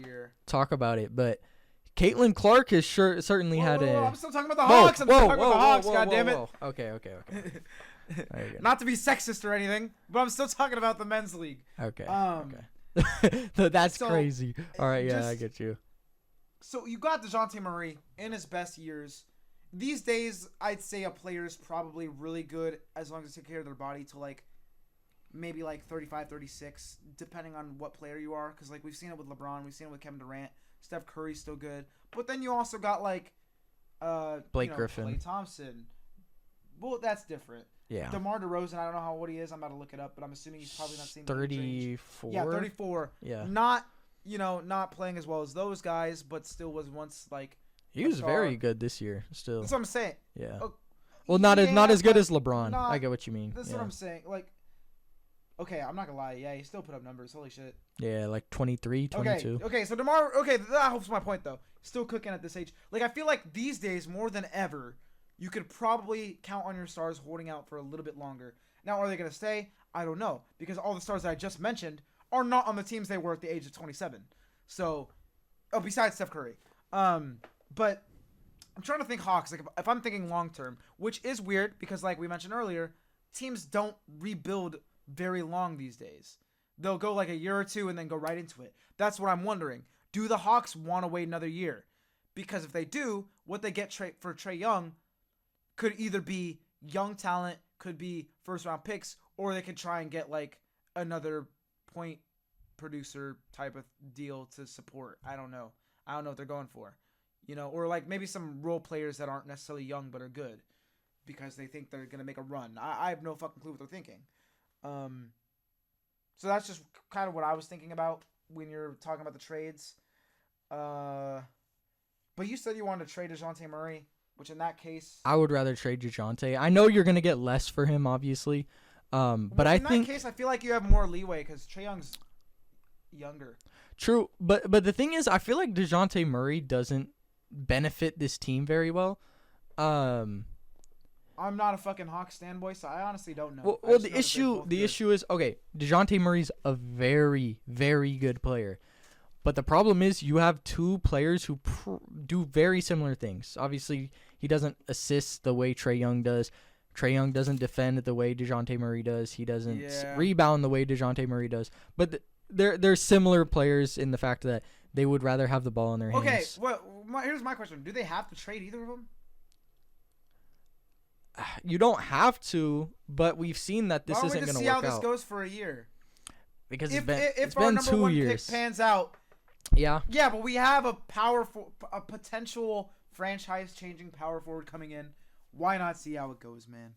talk about it, but Caitlin Clark has certainly had a. I'm still talking about the Hawks. I'm talking about the Hawks. God damn it. Okay. Not to be sexist or anything, but I'm still talking about the men's league. Okay. That's crazy. All right, I get you. So you got DeJounte Murray in his best years. These days, I'd say a player is probably really good as long as they take care of their body to maybe 35, 36, depending on what player you are. Because we've seen it with LeBron, we've seen it with Kevin Durant. Steph Curry's still good, but then you also got Blake Griffin, Klay Thompson. Well, that's different. Yeah. DeMar DeRozan, I don't know how old he is. I'm about to look it up, but I'm assuming he's probably not seeing 34. Yeah, 34. Yeah. Not playing as well as those guys, but still was once He was very good this year. Still. That's what I'm saying. Yeah. Well, not as good as LeBron. I get what you mean. That's what I'm saying. Okay, I'm not gonna lie. Yeah, he still put up numbers. Holy shit. Yeah, 23, 22. Okay, so DeMar. Okay, that helps my point though. Still cooking at this age. I feel like these days more than ever, you could probably count on your stars holding out for a little bit longer. Now, are they gonna stay? I don't know, because all the stars that I just mentioned are not on the teams they were at the age of 27. So, besides Steph Curry. But I'm trying to think Hawks. If I'm thinking long term, which is weird because we mentioned earlier, teams don't rebuild very long these days. They'll go a year or two and then go right into it. That's what I'm wondering. Do the Hawks want to wait another year? Because if they do, what they get for Trae Young could either be young talent, could be first round picks, or they could try and get another point producer type of deal to support. I don't know what they're going for. Or maybe some role players that aren't necessarily young but are good because they think they're going to make a run. I have no fucking clue what they're thinking. So that's just kind of what I was thinking about when you're talking about the trades. But you said you wanted to trade DeJounte Murray, which in that case, I would rather trade DeJounte. I know you're gonna get less for him, obviously. But I think in that case, I feel like you have more leeway because Trae Young's younger. True, but the thing is, I feel like DeJounte Murray doesn't benefit this team very well. I'm not a fucking Hawks fanboy, so I honestly don't know. Well, the issue is, okay, DeJounte Murray's a very, very good player. But the problem is you have two players who do very similar things. Obviously, he doesn't assist the way Trae Young does. Trae Young doesn't defend the way DeJounte Murray does. He doesn't rebound the way DeJounte Murray does. But they're similar players in the fact that they would rather have the ball in their hands. Okay, well, here's my question. Do they have to trade either of them? You don't have to, but we've seen that this isn't going to work out. See how this goes for a year. Because if it's our been number 2 one years. Pick pans out. Yeah. Yeah, but we have a potential franchise-changing power forward coming in. Why not see how it goes, man?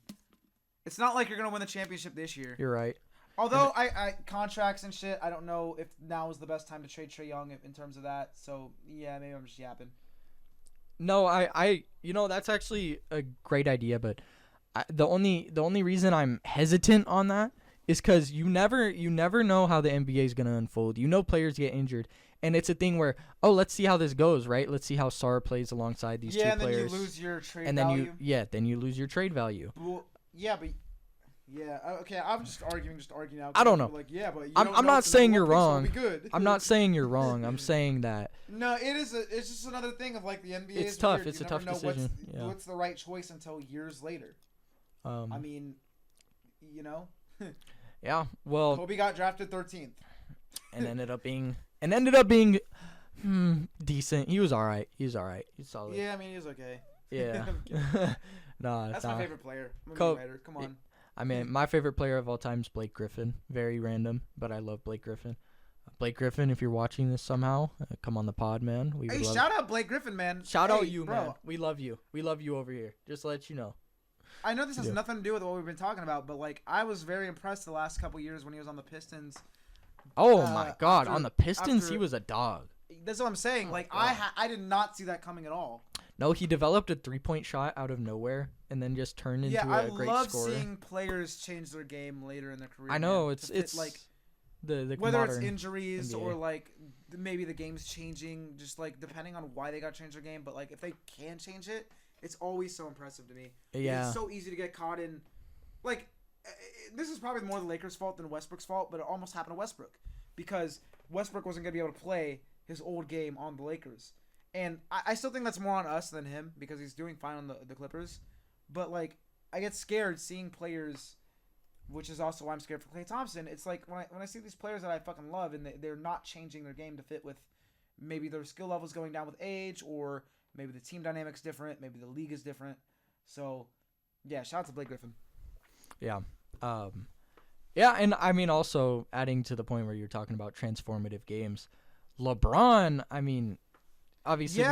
It's not like you're gonna win the championship this year. You're right. Although I contracts and shit, I don't know if now is the best time to trade Trae Young in terms of that. So yeah, maybe I'm just yapping. No, I that's actually a great idea, but the only reason I'm hesitant on that is because you never know how the NBA is gonna unfold. Players get injured, and it's a thing where let's see how this goes, right? Let's see how Sarr plays alongside these two players. Yeah, and then you lose your trade and value. then you lose your trade value. Well, yeah, but. Yeah, okay, I'm just arguing now. I don't know. Like, yeah, but I'm not saying you're wrong. I'm not saying you're wrong. I'm saying that. No, it's just another thing of like the NBA. It's is tough. Weird. It's you a tough decision. What's the right choice until years later? I mean, Yeah. Well. Kobe got drafted 13th. and ended up being decent. He was all right. He's solid. Yeah, I mean, he was okay. Yeah. That's my favorite player. Come on. I mean, my favorite player of all time is Blake Griffin. Very random, but I love Blake Griffin. Blake Griffin, if you're watching this somehow, come on the pod, man. Shout out Blake Griffin, man. Shout out you, bro. Man. We love you. We love you over here. Just to let you know. I know this has nothing to do with what we've been talking about, but like I was very impressed the last couple years when he was on the Pistons. Oh my God, on the Pistons, he was a dog. That's what I'm saying. I did not see that coming at all. No, he developed a 3-point shot out of nowhere and then just turned into a great scorer. Yeah, I love seeing players change their game later in their career. I know, it's like the whether it's injuries NBA. or like maybe the game's changing, just like depending on why they got to change their game. But like if they can change it, it's always so impressive to me. Yeah, it's so easy to get caught in. Like this is probably more the Lakers' fault than Westbrook's fault, but it almost happened to Westbrook because Westbrook wasn't going to be able to play his old game on the Lakers. And I still think that's more on us than him because he's doing fine on the Clippers. But, like, I get scared seeing players, which is also why I'm scared for Klay Thompson. It's like when I see these players that I fucking love and they're not changing their game to fit with maybe their skill levels going down with age or maybe the team dynamic's different, maybe the league is different. So, yeah, shout out to Blake Griffin. Yeah. Yeah, and I mean also adding to the point where you're talking about transformative games, LeBron, I mean, obviously,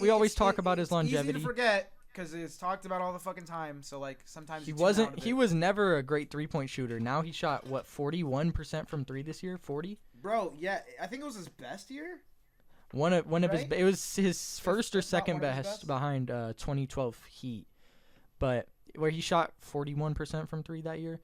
we always talk about his longevity. Easy to forget because it's talked about all the fucking time. So like sometimes he was never a great 3-point shooter. Now he shot 41% from 3 this year. 40. Bro, yeah, I think it was his best year. One of his. It was his first or second best behind 2012 Heat, but where he shot 41% from 3 that year.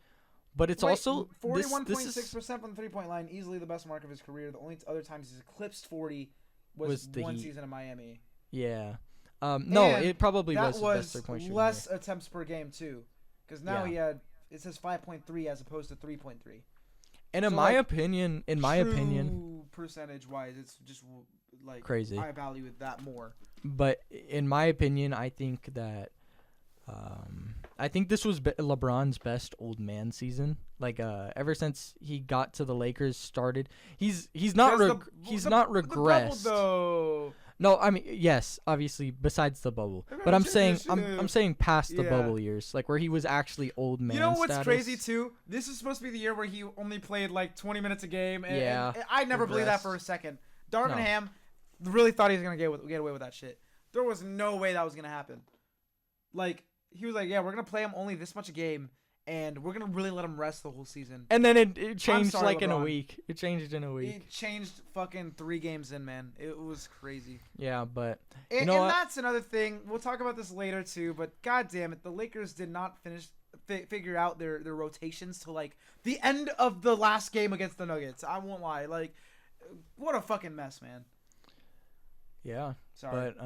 But it's also 41.6% from the 3-point line, easily the best mark of his career. The only other times he's eclipsed 40 was the one Heat. Season in Miami. Yeah. No, it probably was his best 3-point shooting. Less attempts per game too, because now it says 5.3 as opposed to 3.3. And in my opinion, percentage wise, it's just like crazy. I value that more. But in my opinion, I think that this was LeBron's best old man season. Like ever since he got to the Lakers, started he's not regressed. The bubble, though. No, I mean yes, obviously besides the bubble, but I'm saying past the bubble years, like where he was actually old man. You know what's status. Crazy too? This is supposed to be the year where he only played like 20 minutes a game. And I never believed that for a second. Darvin Ham really thought he was gonna get away with that shit. There was no way that was gonna happen. Like he was like, yeah, we're gonna play him only this much a game. And we're going to really let him rest the whole season. And then it changed in a week. It changed in a week. It changed fucking 3 games in, man. It was crazy. Yeah, but and that's another thing. We'll talk about this later too, but god damn it, the Lakers did not figure out their rotations till like the end of the last game against the Nuggets. I won't lie. Like what a fucking mess, man. Yeah. Sorry. But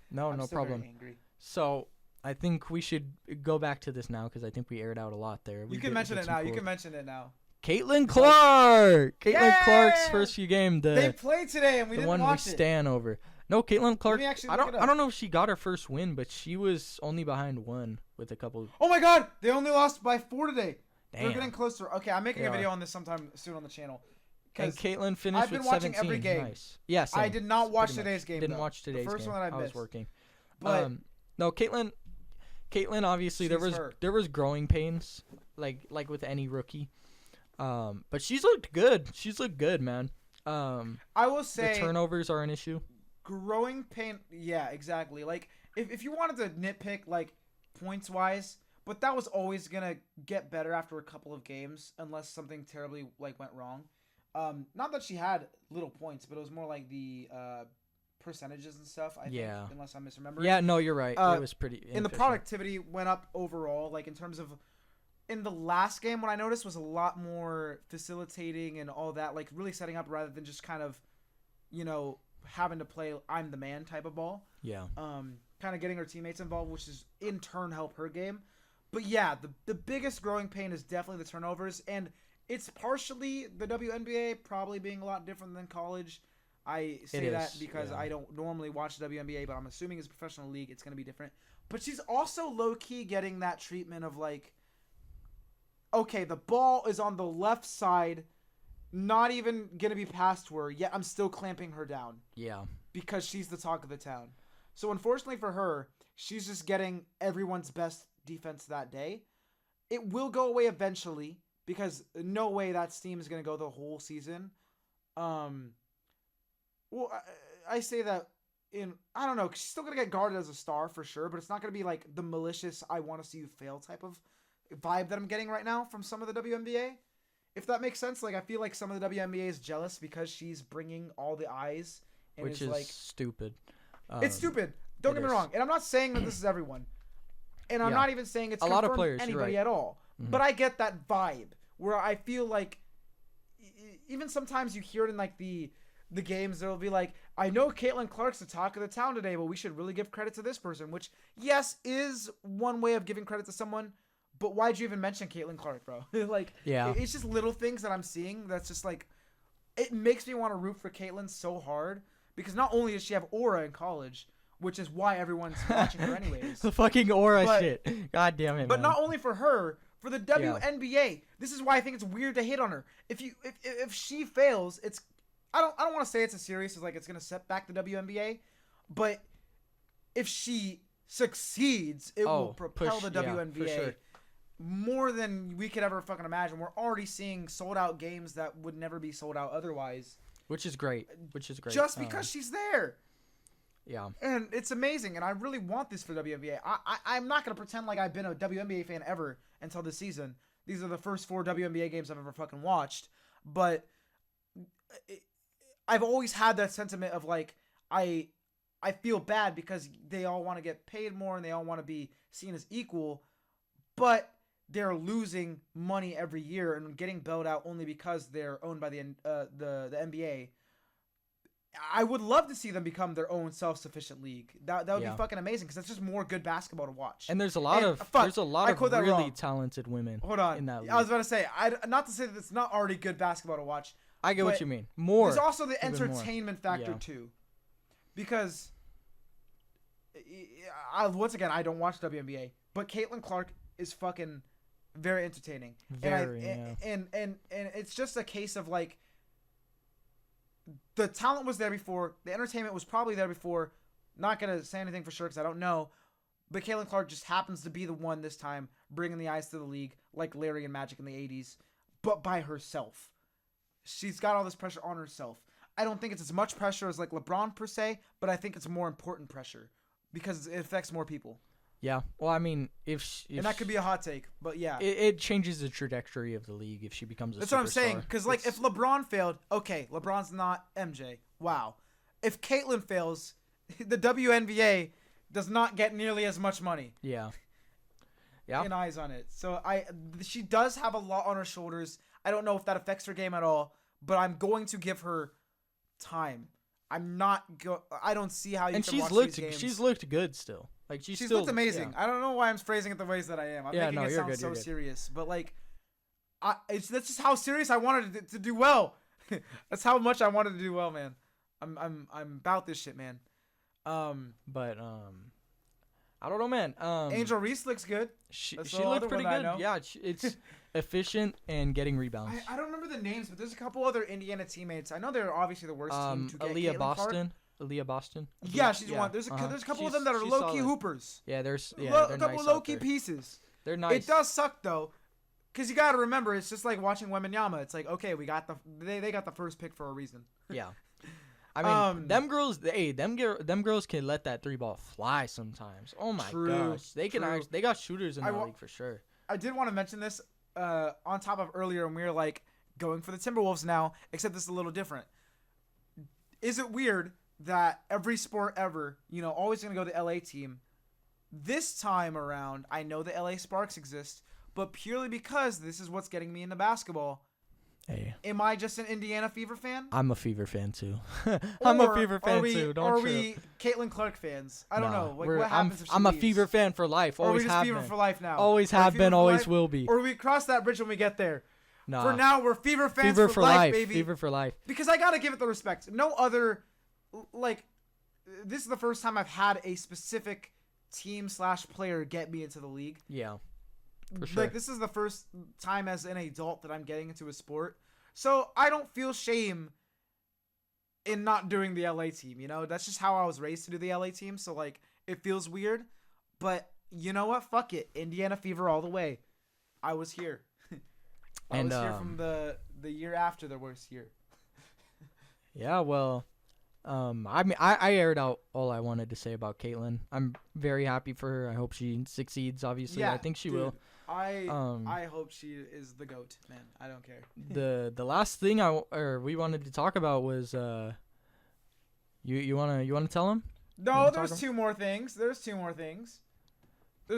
no problem. Very angry. So I think we should go back to this now because I think we aired out a lot there. You can mention it now. Caitlin Clark. Caitlin Clark's first few games. They played today and we didn't watch it. The one we stand over. No, Caitlin Clark. I don't know if she got her first win, but she was only behind 1 with a couple. Oh my God! They only lost by 4 today. Damn. They're getting closer. Okay, I'm making a video on this sometime soon on the channel. And Caitlin finished with 17. I've been watching every game. Nice. Yeah, same. I did not watch today's game. Didn't watch today's game. The first one that I missed. Was working. But no, Caitlin obviously there was growing pains like with any rookie. But she's looked good. She's looked good, man. I will say the turnovers are an issue. Growing pain, yeah, exactly. Like if you wanted to nitpick like points wise, but that was always gonna get better after a couple of games, unless something terribly like went wrong. Not that she had little points, but it was more like the percentages and stuff. I think, unless I'm misremembering. Yeah, no, you're right. It was pretty. And the productivity went up overall, like in terms of. In the last game, what I noticed was a lot more facilitating and all that, like really setting up rather than just kind of, having to play I'm the man type of ball. Yeah. Kind of getting her teammates involved, which is in turn help her game. But yeah, the biggest growing pain is definitely the turnovers, and it's partially the WNBA probably being a lot different than college. I say that because I don't normally watch the WNBA, but I'm assuming it's a professional league, it's going to be different. But she's also low-key getting that treatment of like, okay, the ball is on the left side, not even going to be passed to her, yet I'm still clamping her down. Yeah. Because she's the talk of the town. So unfortunately for her, she's just getting everyone's best defense that day. It will go away eventually, because no way that steam is going to go the whole season. Well, I say that I don't know, she's still going to get guarded as a star for sure, but it's not going to be like the malicious, I want to see you fail type of vibe that I'm getting right now from some of the WNBA. If that makes sense, like I feel like some of the WNBA is jealous because she's bringing all the eyes, and which is like stupid. It's stupid. Don't get me wrong, and I'm not saying that this is everyone, and I'm not even saying it's a lot of players, anybody right. at all. Mm-hmm. But I get that vibe where I feel like even sometimes you hear it in like the games. There'll be like, I know Caitlin Clark's the talk of the town today, but we should really give credit to this person, which yes is one way of giving credit to someone. But why'd you even mention Caitlin Clark, bro? Like, it's just little things that I'm seeing that's just like, it makes me want to root for Caitlin so hard, because not only does she have aura in college, which is why everyone's watching her anyways. The fucking aura shit. God damn it, But man. not only for her, for the WNBA. This is why I think it's weird to hate on her. If she fails, it's I don't want to say it's as serious as like it's gonna set back the WNBA, but if she succeeds, it will propel the WNBA. For sure. More than we could ever fucking imagine. We're already seeing sold out games that would never be sold out otherwise. Which is great. Just because she's there. Yeah. And it's amazing. And I really want this for WNBA. I'm not going to pretend like I've been a WNBA fan ever until this season. These are the first 4 WNBA games I've ever fucking watched. But I've always had that sentiment of like, I feel bad because they all want to get paid more and they all want to be seen as equal. But they're losing money every year and getting bailed out only because they're owned by the NBA. I would love to see them become their own self-sufficient league. That would be fucking amazing, because that's just more good basketball to watch. And there's a lot of really talented women. Hold on, in that league. I was about to say, not to say that it's not already good basketball to watch. I get what you mean. More. There's also the entertainment factor too, because once again, I don't watch WNBA, but Caitlin Clark is fucking very entertaining. And it's just a case of like, the talent was there before, the entertainment was probably there before. Not gonna say anything for sure because I don't know, but Caitlin Clark just happens to be the one this time bringing the eyes to the league, like Larry and Magic in the 80s, but by herself. She's got all this pressure on herself. I don't think it's as much pressure as like LeBron per se, but I think it's more important pressure because it affects more people. Yeah. Well, I mean, if and that could be a hot take, but yeah. It changes the trajectory of the league if she becomes a superstar. That's what I'm saying, because like if LeBron failed, okay, LeBron's not MJ. Wow. If Caitlin fails, the WNBA does not get nearly as much money. Yeah. Yeah. And eyes on it. So she does have a lot on her shoulders. I don't know if that affects her game at all, but I'm going to give her time. I don't see how you can watch these games. She's looked good still. Like she's still looked amazing. Yeah. I don't know why I'm phrasing it the ways that I am. I'm making it sound so serious, but like, that's just how serious I wanted it to do well. That's how much I wanted to do well, man. I'm about this shit, man. But I don't know, man. Angel Reese looks good. She looked pretty good. Yeah, it's efficient and getting rebounds. I don't remember the names, but there's a couple other Indiana teammates. I know they're obviously the worst team to get. Aaliyah Boston. Yeah, she's one. There's a couple of them that are low key hoopers. Yeah, there's a couple low key pieces. They're nice. It does suck though, because you got to remember it's just like watching Wembanyama. It's like, okay, they got the first pick for a reason. Yeah. I mean, them girls, them girls can let that 3-ball fly sometimes. Oh my gosh, they can. They got shooters in the league for sure. I did want to mention this on top of earlier when we were like going for the Timberwolves now, except this is a little different. Is it weird that every sport ever, always gonna go the LA team? This time around, I know the LA Sparks exist, but purely because this is what's getting me into basketball. Hey. Am I just an Indiana Fever fan? I'm a Fever fan too. I'm a Fever fan too. Are we Caitlin Clark fans? I don't know. Like, what happens if she I'm a leaves? Fever fan for life. Always have been. Fever for life now. Always have been. Always will be. Or we cross that bridge when we get there. Nah. For now, we're Fever fans Fever for life, baby. Fever for life. Because I gotta give it the respect. No other, this is the first time I've had a specific team/player get me into the league. Yeah. For sure. This is the first time as an adult that I'm getting into a sport. So I don't feel shame in not doing the LA team, That's just how I was raised to do the LA team, so, it feels weird. But you know what? Fuck it. Indiana Fever all the way. I was here. I was here from the year after the worst year. Yeah, well, I mean, I aired out all I wanted to say about Caitlin. I'm very happy for her. I hope she succeeds, obviously. Yeah, I think she will. I hope she is the GOAT, man. I don't care. The last thing we wanted to talk about was you wanna tell him? No, there's two more things. There's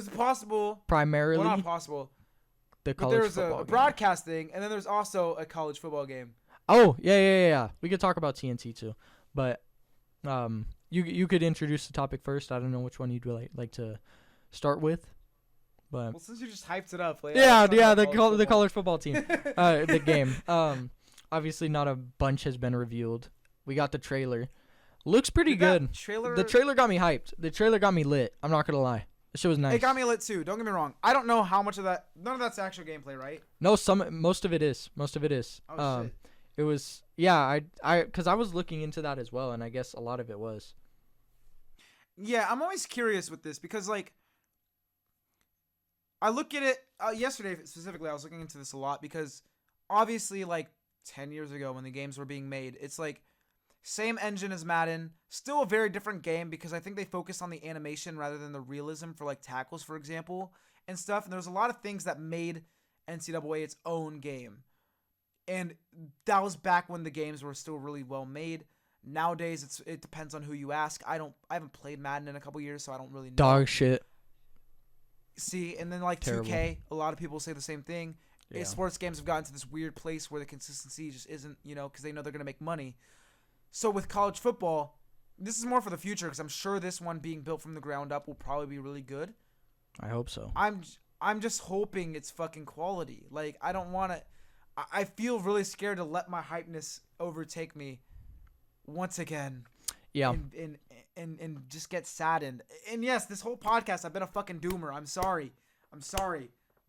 a possible primarily. Well, not possible. The college there's football a broadcasting, and then there's also a college football game. Oh yeah. We could talk about TNT too, but you could introduce the topic first. I don't know which one you'd like to start with. But well, since you just hyped it up, the college football team, the game. Obviously, not a bunch has been revealed. We got the trailer. Looks pretty good. The trailer got me hyped. The trailer got me lit. I'm not gonna lie. The shit was nice. It got me lit too. Don't get me wrong. I don't know how much of that. None of that's actual gameplay, right? No, most of it is. Oh shit. It was because I was looking into that as well, and I guess a lot of it was. Yeah, I'm always curious with this because I look at it yesterday specifically. I was looking into this a lot because obviously 10 years ago when the games were being made, it's same engine as Madden, still a very different game because I think they focused on the animation rather than the realism for tackles, for example, and stuff. And there's a lot of things that made NCAA its own game. And that was back when the games were still really well made. Nowadays, it depends on who you ask. I haven't played Madden in a couple years, so I don't really know. Dog shit. See, and then Terrible. 2K, a lot of people say the same thing. Yeah. Sports games have gotten to this weird place where the consistency just isn't, because they know they're going to make money. So with college football, this is more for the future because I'm sure this one being built from the ground up will probably be really good. I hope so. I'm just hoping it's fucking quality. I don't want to. I feel really scared to let my hypeness overtake me once again. Yeah. And just get saddened. And yes, this whole podcast, I've been a fucking doomer. I'm sorry.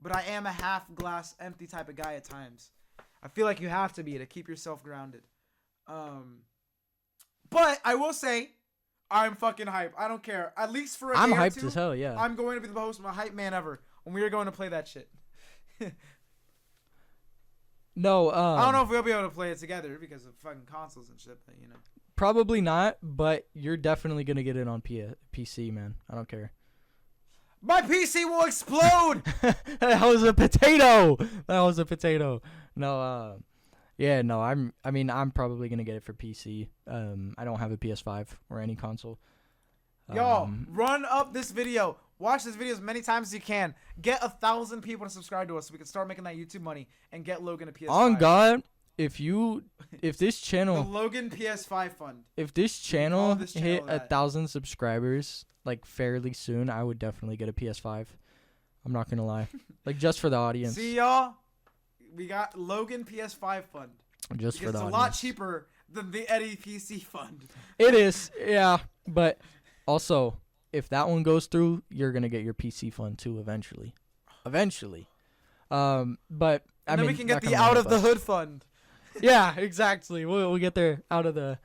But I am a half glass empty type of guy at times. I feel like you have to be to keep yourself grounded. But I will say, I'm fucking hype. I don't care. At least for a day I'm or hyped two, as hell, yeah. I'm going to be the most hype man ever when we are going to play that shit. No, I don't know if we'll be able to play it together because of fucking consoles and shit, but Probably not, but you're definitely going to get it on PC, man. I don't care. My PC will explode! That was a potato! No, I'm probably going to get it for PC. I don't have a PS5 or any console. Yo, run up this video. Watch this video as many times as you can. Get 1,000 people to subscribe to us so we can start making that YouTube money and get Logan a PS5. On God, if this channel, the Logan PS5 fund. If this channel hit 1,000 subscribers fairly soon, I would definitely get a PS5. I'm not gonna lie, just for the audience. See y'all, we got Logan PS5 fund. Just for the audience. It's a lot cheaper than the Eddie PC fund. It is, yeah, but also, if that one goes through, you're gonna get your PC fund too eventually. But then we can get the out of the hood fund. Yeah, exactly. We'll get there out of the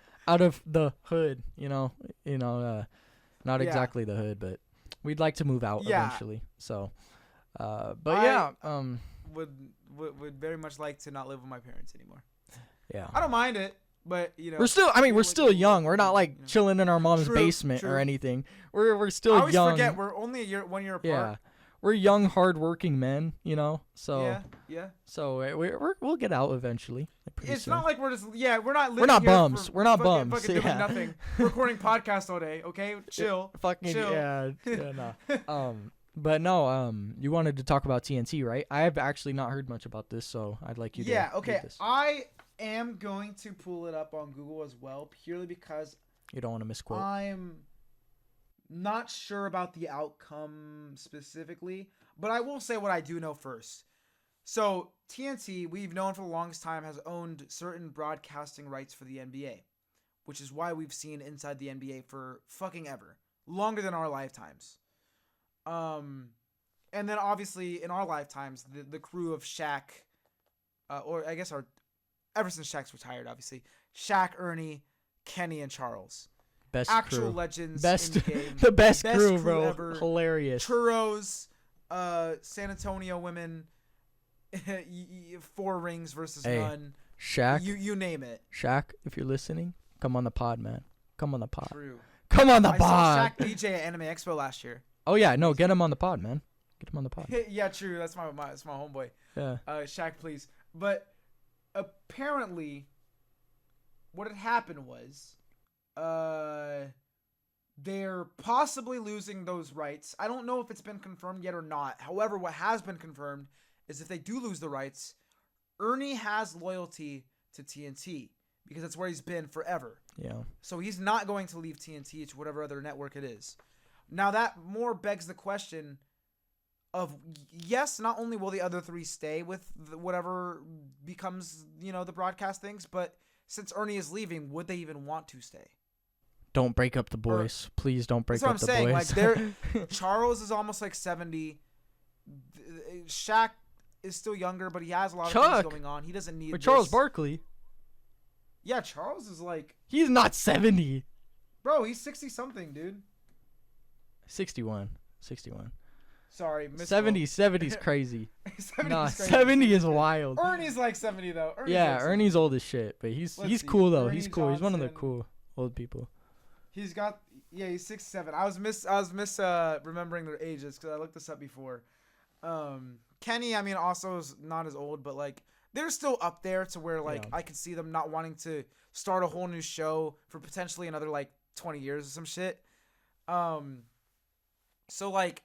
hood. Not exactly the hood, but we'd like to move out eventually. So, would very much like to not live with my parents anymore. Yeah, I don't mind it. But you know, we're still young. We're not like chilling in our mom's basement or anything. We're still young. I always forget we're only 1 year apart. Yeah, we're young, hardworking men. You know, so yeah. So we'll get out eventually. It's soon. not like we're just we're not living we're not here bums. We're not fucking bums. doing nothing. We're recording podcasts all day. Okay, chill. Chill. Yeah. No. But no. You wanted to talk about TNT, right? I have actually not heard much about this, so I'd like you to. Yeah. Okay. This. I am going to pull it up on Google as well, purely because you don't want to misquote. I'm not sure about the outcome specifically, but I will say what I do know first. So TNT, we've known for the longest time, has owned certain broadcasting rights for the NBA, which is why we've seen Inside the NBA for fucking ever, longer than our lifetimes. And then obviously in our lifetimes, the crew of Shaq, or I guess ever since Shaq's retired, obviously, Shaq, Ernie, Kenny, and Charles. Best actual crew. Legends Best, in the game. the best crew, bro. Ever. Hilarious. Churros, San Antonio women, 4 rings versus none. Shaq. You name it. Shaq, if you're listening, come on the pod, man. Come on the pod. True. Come on the I pod. saw Shaq DJ at Anime Expo last year. Oh yeah, no, get him on the pod, man. Get him on the pod. Yeah, true. That's my homeboy. Yeah. Shaq, please. But apparently, what had happened was, they're possibly losing those rights. I don't know if it's been confirmed yet or not. However, what has been confirmed is if they do lose the rights, Ernie has loyalty to TNT because that's where he's been forever. Yeah. So he's not going to leave TNT to whatever other network it is. Now that more begs the question of, yes, not only will the other 3 stay with whatever becomes, the broadcast things, but since Ernie is leaving, would they even want to stay? Don't break up the boys. Please don't break up the boys. That's what I'm saying. Like, Charles is almost like 70. Shaq is still younger, but he has a lot of things going on. He doesn't need. But Charles Barkley. Yeah, Charles is like. He's not 70. Bro, he's 60 something, dude. 61. Sorry, 70 is crazy. 70 nah, is crazy. 70 is wild. Ernie's like 70 though. Ernie's old as shit, but he's cool though. Ernie he's cool. Johnson. He's one of the cool old people. He's 6'7". I was remembering their ages because I looked this up before. Kenny, also is not as old, but like they're still up there to where I could see them not wanting to start a whole new show for potentially another 20 years or some shit. So like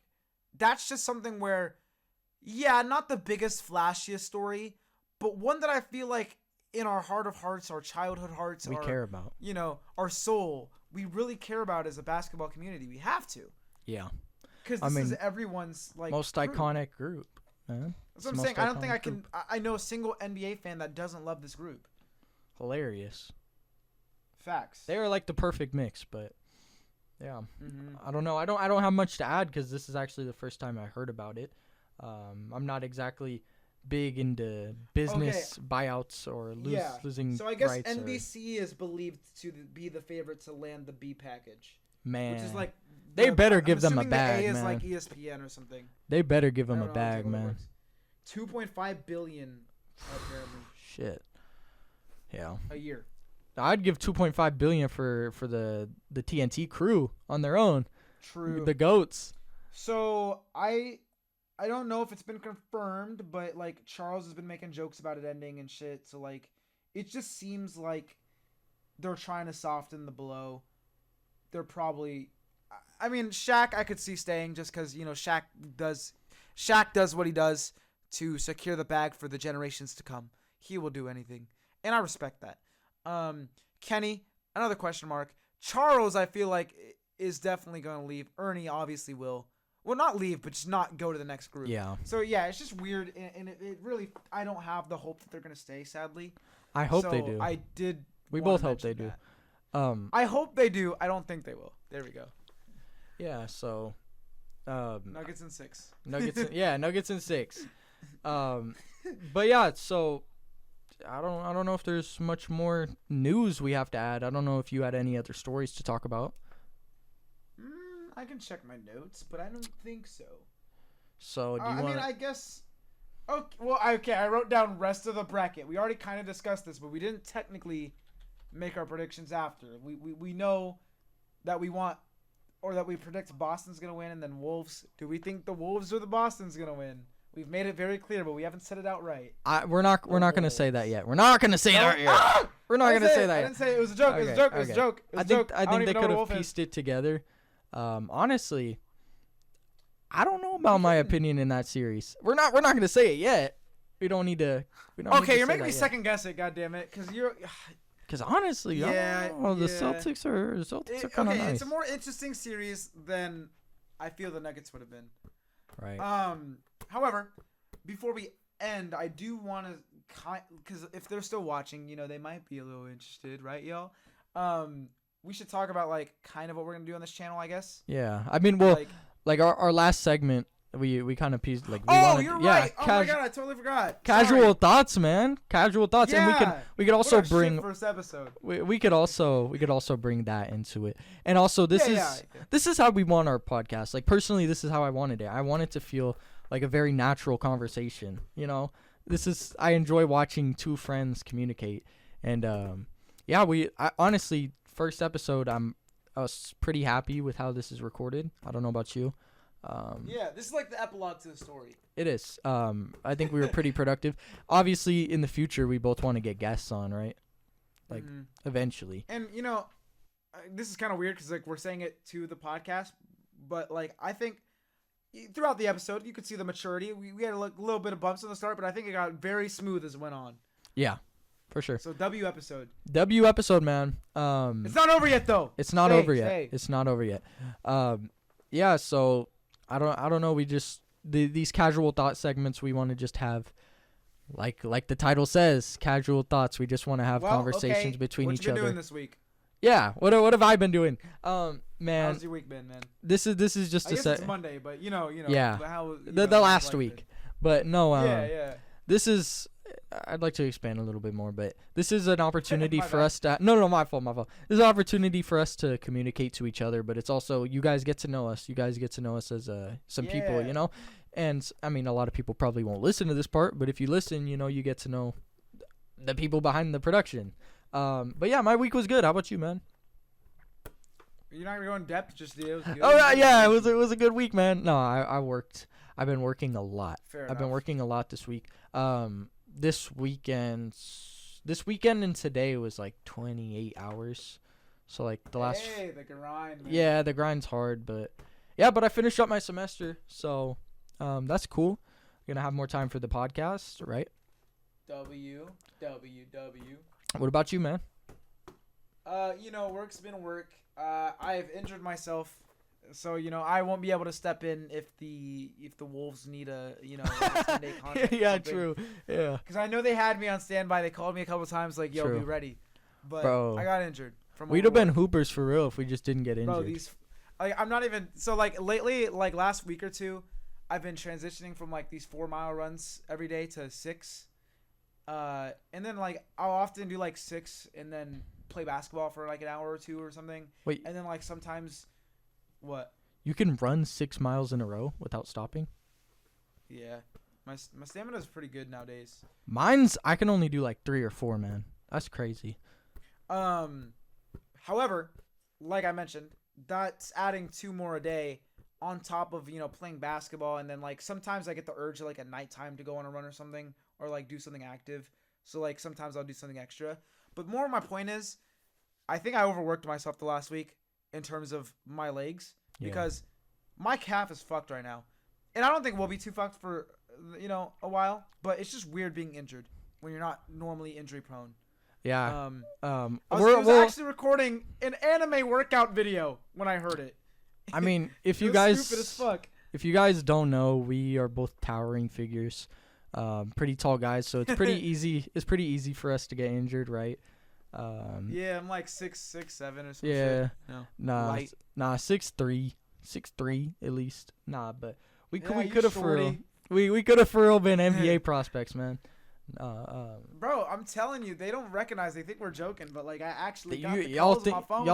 that's just something where, not the biggest flashiest story, but one that I feel like in our heart of hearts, our childhood hearts, we care about. Our soul, we really care about as a basketball community. We have to. Yeah. Because this is everyone's most group. Iconic group, man. That's what I'm saying. I don't think I know a single NBA fan that doesn't love this group. Hilarious. Facts. They are like the perfect mix, but yeah. Mm-hmm. I don't know. I don't have much to add because this is actually the first time I heard about it. I'm not exactly big into business buyouts or losing. So I guess rights NBC is believed to be the favorite to land the B package. Man, which is like they better give them a bag, the A man. is like ESPN or something. They better give them a bag, man. 2.5 billion apparently. Shit. Yeah. A year. I'd give 2.5 billion for the TNT crew on their own. True. The goats. So I don't know if it's been confirmed, but Charles has been making jokes about it ending and shit. So it just seems like they're trying to soften the blow. They're probably, Shaq I could see staying just because Shaq does what he does to secure the bag for the generations to come. He will do anything, and I respect that. Kenny, another question mark. Charles, I feel like is definitely going to leave. Ernie obviously will. Well, not leave, but just not go to the next group. Yeah. So, it's just weird, and it really, I don't have the hope that they're going to stay, sadly. I hope they do. We both hope they do. I hope they do. I don't think they will. There we go. Yeah, so... Nuggets in 6. Nuggets in 6. But yeah, so... I don't know if there's much more news we have to add. I don't know if you had any other stories to talk about. I can check my notes, but I don't think so. So do you want? I guess. Okay. Well, okay. I wrote down rest of the bracket. We already kind of discussed this, but we didn't technically make our predictions after. We know that we want, or that we predict Boston's going to win, and then Wolves. Do we think the Wolves or the Boston's going to win? We've made it very clear, but we haven't said it outright. We're not going to say that yet. We're not going to say that yet. We're not going to say that yet. I didn't say it. It was a joke. Okay, It was a joke. It was a joke. It was a joke. I think they could have pieced it together. Honestly, I don't know about my opinion in that series. We're not going to say it yet. We don't need to. Okay, you're making me second guess it. God damn it, because honestly, I don't know, the Celtics are kind of nice. It's a more interesting series than I feel the Nuggets would have been. Right. However, before we end, I do want to because if they're still watching, they might be a little interested, right, y'all? We should talk about kind of what we're gonna do on this channel, I guess. Yeah, I mean, well, our last segment. We kind of pieced you're right. Oh my god, I totally forgot. Casual thoughts, man. Casual thoughts, yeah. and we could also bring first episode. We could also bring that into it, and also this is how we want our podcast. Like personally, this is how I wanted it. I want it to feel like a very natural conversation. I enjoy watching two friends communicate, and I honestly first episode I was pretty happy with how this is recorded. I don't know about you. This is like the epilogue to the story. It is. I think we were pretty productive. Obviously, in the future, we both want to get guests on, right? Eventually. And this is kind of weird because we're saying it to the podcast, but I think throughout the episode you could see the maturity. We had a little bit of bumps in the start, but I think it got very smooth as it went on. Yeah, for sure. So W episode, man. It's not over yet though. It's not over yet. It's not over yet. Yeah. So. I don't know. We just these casual thought segments. We want to just have, like the title says, casual thoughts. We just want to have conversations between each other. What you been doing this week? Yeah. What have I been doing? Man. How's your week been, man? This is just I guess it's Monday, but Yeah. How, the last week, but no. Yeah. This is. I'd like to expand a little bit more, but this is an opportunity for us to. No, my fault. This is an opportunity for us to communicate to each other, but it's also you guys get to know us. You guys get to know us as some people, And I mean, a lot of people probably won't listen to this part, but if you listen, you get to know the people behind the production. But yeah, my week was good. How about you, man? You're not gonna go in depth, just it was good. Oh yeah, it was a good week, man. No, I worked. I've been working a lot. I've been working a lot this week. This weekend and today was 28 hours. So the last. Hey, the grind. Man. Yeah, the grind's hard, but I finished up my semester, so that's cool. I'm gonna have more time for the podcast, right? W. What about you, man? Work's been work. I've injured myself. So I won't be able to step in if the Wolves need a 10-day contract. Yeah, true. Yeah. Because I know they had me on standby. They called me a couple times yo, true. Be ready. But Bro, I got injured. We'd have been hoopers for real if we just didn't get injured. Bro, I'm not even. So lately, last week or two, I've been transitioning from these 4-mile runs every day to 6. And then I'll often do 6 and then play basketball for an hour or 2 or something. Wait. And then sometimes. What? You can run 6 miles in a row without stopping? Yeah. My stamina is pretty good nowadays. I can only do 3 or 4, man. That's crazy. However, like I mentioned, that's adding 2 more a day on top of, playing basketball. And then sometimes I get the urge at nighttime to go on a run or something or do something active. So sometimes I'll do something extra. But more of my point is, I think I overworked myself the last week. In terms of my legs, because my calf is fucked right now, and I don't think we'll be too fucked for a while. But it's just weird being injured when you're not normally injury prone. Yeah. I was actually recording an anime workout video when I heard it. I mean, if you stupid as fuck. If you guys don't know, we are both towering figures, pretty tall guys, so it's pretty easy. It's pretty easy for us to get injured, right? Yeah, I'm 6'7" or something. Yeah. No. Nah, 6'3", at least. Nah, but we could have for real. We could have for real been NBA prospects, man. Bro, I'm telling you, they don't recognize. They think we're joking, but I actually got the y'all calls on my phone.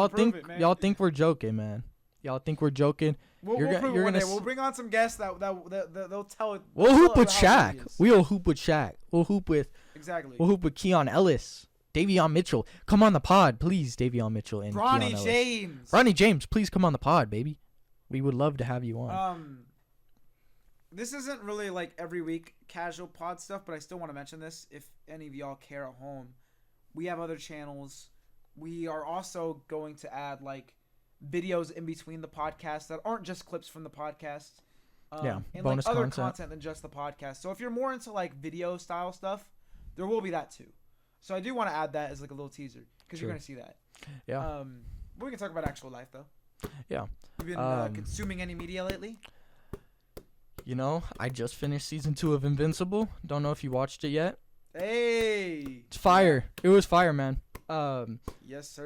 Y'all think we're joking, man. Y'all think we're joking. We'll bring on some guests that they'll tell. We'll hoop with Shaq. We'll hoop with Shaq. We'll hoop with exactly. We'll hoop with Keon Ellis. Davion Mitchell, come on the pod, please. Davion Mitchell and Bronny Keon James. Bronny James, please come on the pod, baby. We would love to have you on. This isn't really like every week casual pod stuff, but I still want to mention this if any of y'all care at home. We have other channels. We are also going to add like videos in between the podcast that aren't just clips from the podcast. And bonus like other content than just the podcast. So if you're more into like video style stuff, there will be that too. So I do want to add that as like a little teaser because you're going to see that. Yeah. We can talk about actual life though. Yeah. Have you been consuming any media lately? You know, I just finished season 2 of Invincible. Don't know if you watched it yet. Hey. It's fire. It was fire, man. Yes, sir.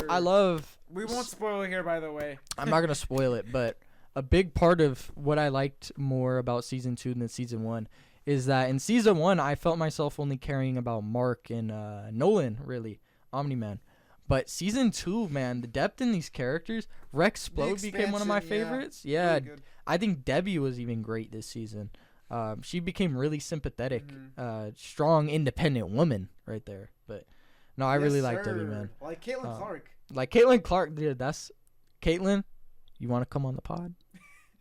We won't spoil it here, by the way. I'm not gonna spoil it, but a big part of what I liked more about season 2 than season 1 is that in season 1 I felt myself only caring about Mark and Nolan, really, Omni-Man. But season 2, man, the depth in these characters. Rex Splode became one of my favorites. Yeah, really I think Debbie was even great this season. She became really sympathetic, strong, independent woman right there. But no, I really like Debbie, man. Like Caitlin Clark. Like Caitlin Clark, dude. That's Caitlin. You want to come on the pod?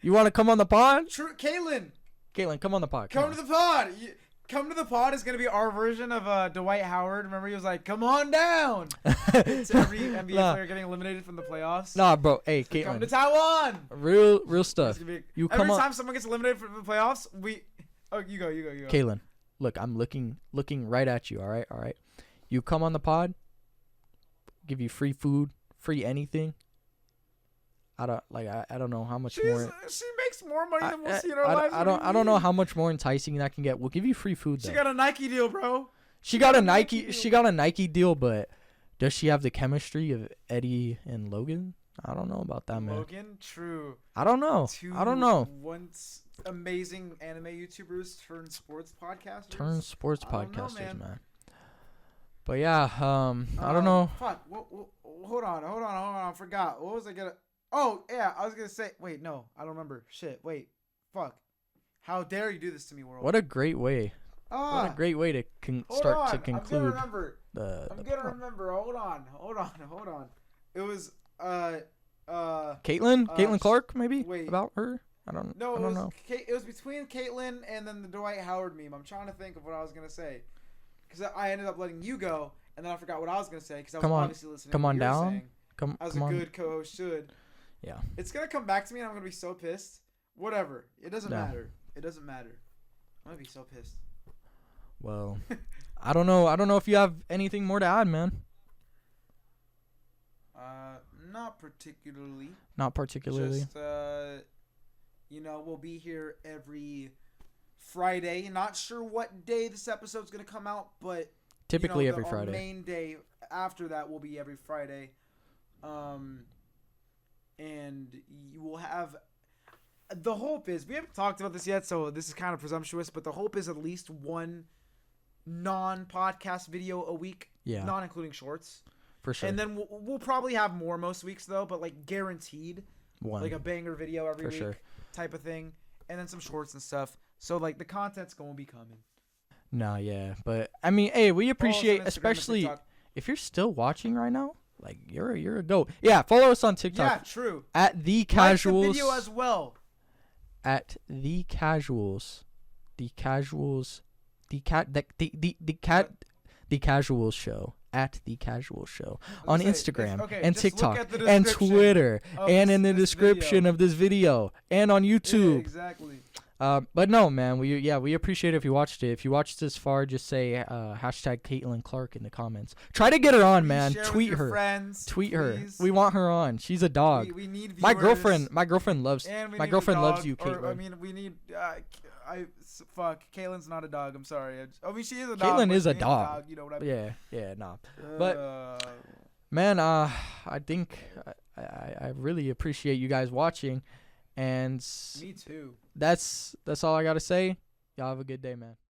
You want to come on the pod? True, Caitlin. Caitlin, come on the pod. Come to the pod. Come to the pod is gonna be our version of Dwight Howard. Remember, he was like, "Come on down." It's every NBA player getting eliminated from the playoffs. Nah, bro. Hey, Caitlin. Come to Taiwan. Real stuff. Every time someone gets eliminated from the playoffs, you go. Caitlin, look, I'm looking right at you. All right. You come on the pod. Give you free food, free anything. I don't know how much more. She makes more money than we'll see in our lives. I don't know how much more enticing that can get. We'll give you free food though. She got a Nike deal, bro. She got a Nike deal, but does she have the chemistry of Eddie and Logan? I don't know about that, man. Logan, true. I don't know. Once amazing anime YouTubers turned sports podcasters. Man. But yeah, I don't know. Fuck. Hold on. I forgot. What was I gonna? Oh, yeah, I was going to say, wait, no, I don't remember. Shit, wait, fuck. How dare you do this to me, world? What a great way. What a great way to start to conclude. I'm going to remember. Hold on. It was, Caitlin Clark, maybe? Wait. About her? I don't know. It was between Caitlin and then the Dwight Howard meme. I'm trying to think of what I was going to say. Because I ended up letting you go, and then I forgot what I was going to say because I was obviously listening to what you were saying. As a good co-host should. Yeah. It's going to come back to me and I'm going to be so pissed. Whatever. It doesn't matter. I'm going to be so pissed. Well, I don't know if you have anything more to add, man. Not particularly. Just, we'll be here every Friday. Not sure what day this episode's going to come out, but typically every Friday. Our main day after that will be every Friday. And you will have the hope is we haven't talked about this yet, so this is kind of presumptuous, but the hope is at least one non-podcast video a week, not including shorts, for sure. And then we'll probably have more most weeks though, but like guaranteed one, like a banger video every week type of thing, and then some shorts and stuff. So like the content's going to be coming. No, yeah, but I mean, hey, we appreciate, especially if you're still watching right now. Like you're a goat. Yeah, follow us on TikTok. Yeah, true. At the Casuals. Like the video as well. At the Casuals. The Casuals. The Casuals Show. At the Casuals Show on Instagram and TikTok and Twitter and in the description of this video and on YouTube. Yeah, exactly. But no, man, we appreciate it if you watched it. If you watched this far, just say hashtag Caitlin Clark in the comments. Try to get her on, man. Tweet her. Friends, tweet please. her. We want her on. She's a dog. We need viewers. My girlfriend loves you, Caitlin. I mean, we need. Fuck. Caitlin's not a dog. I'm sorry. I mean, she is a dog. Caitlin is a dog. You know what I mean? Yeah, nah. But man, I think I really appreciate you guys watching. And me too. That's all I gotta say. Y'all have a good day, man.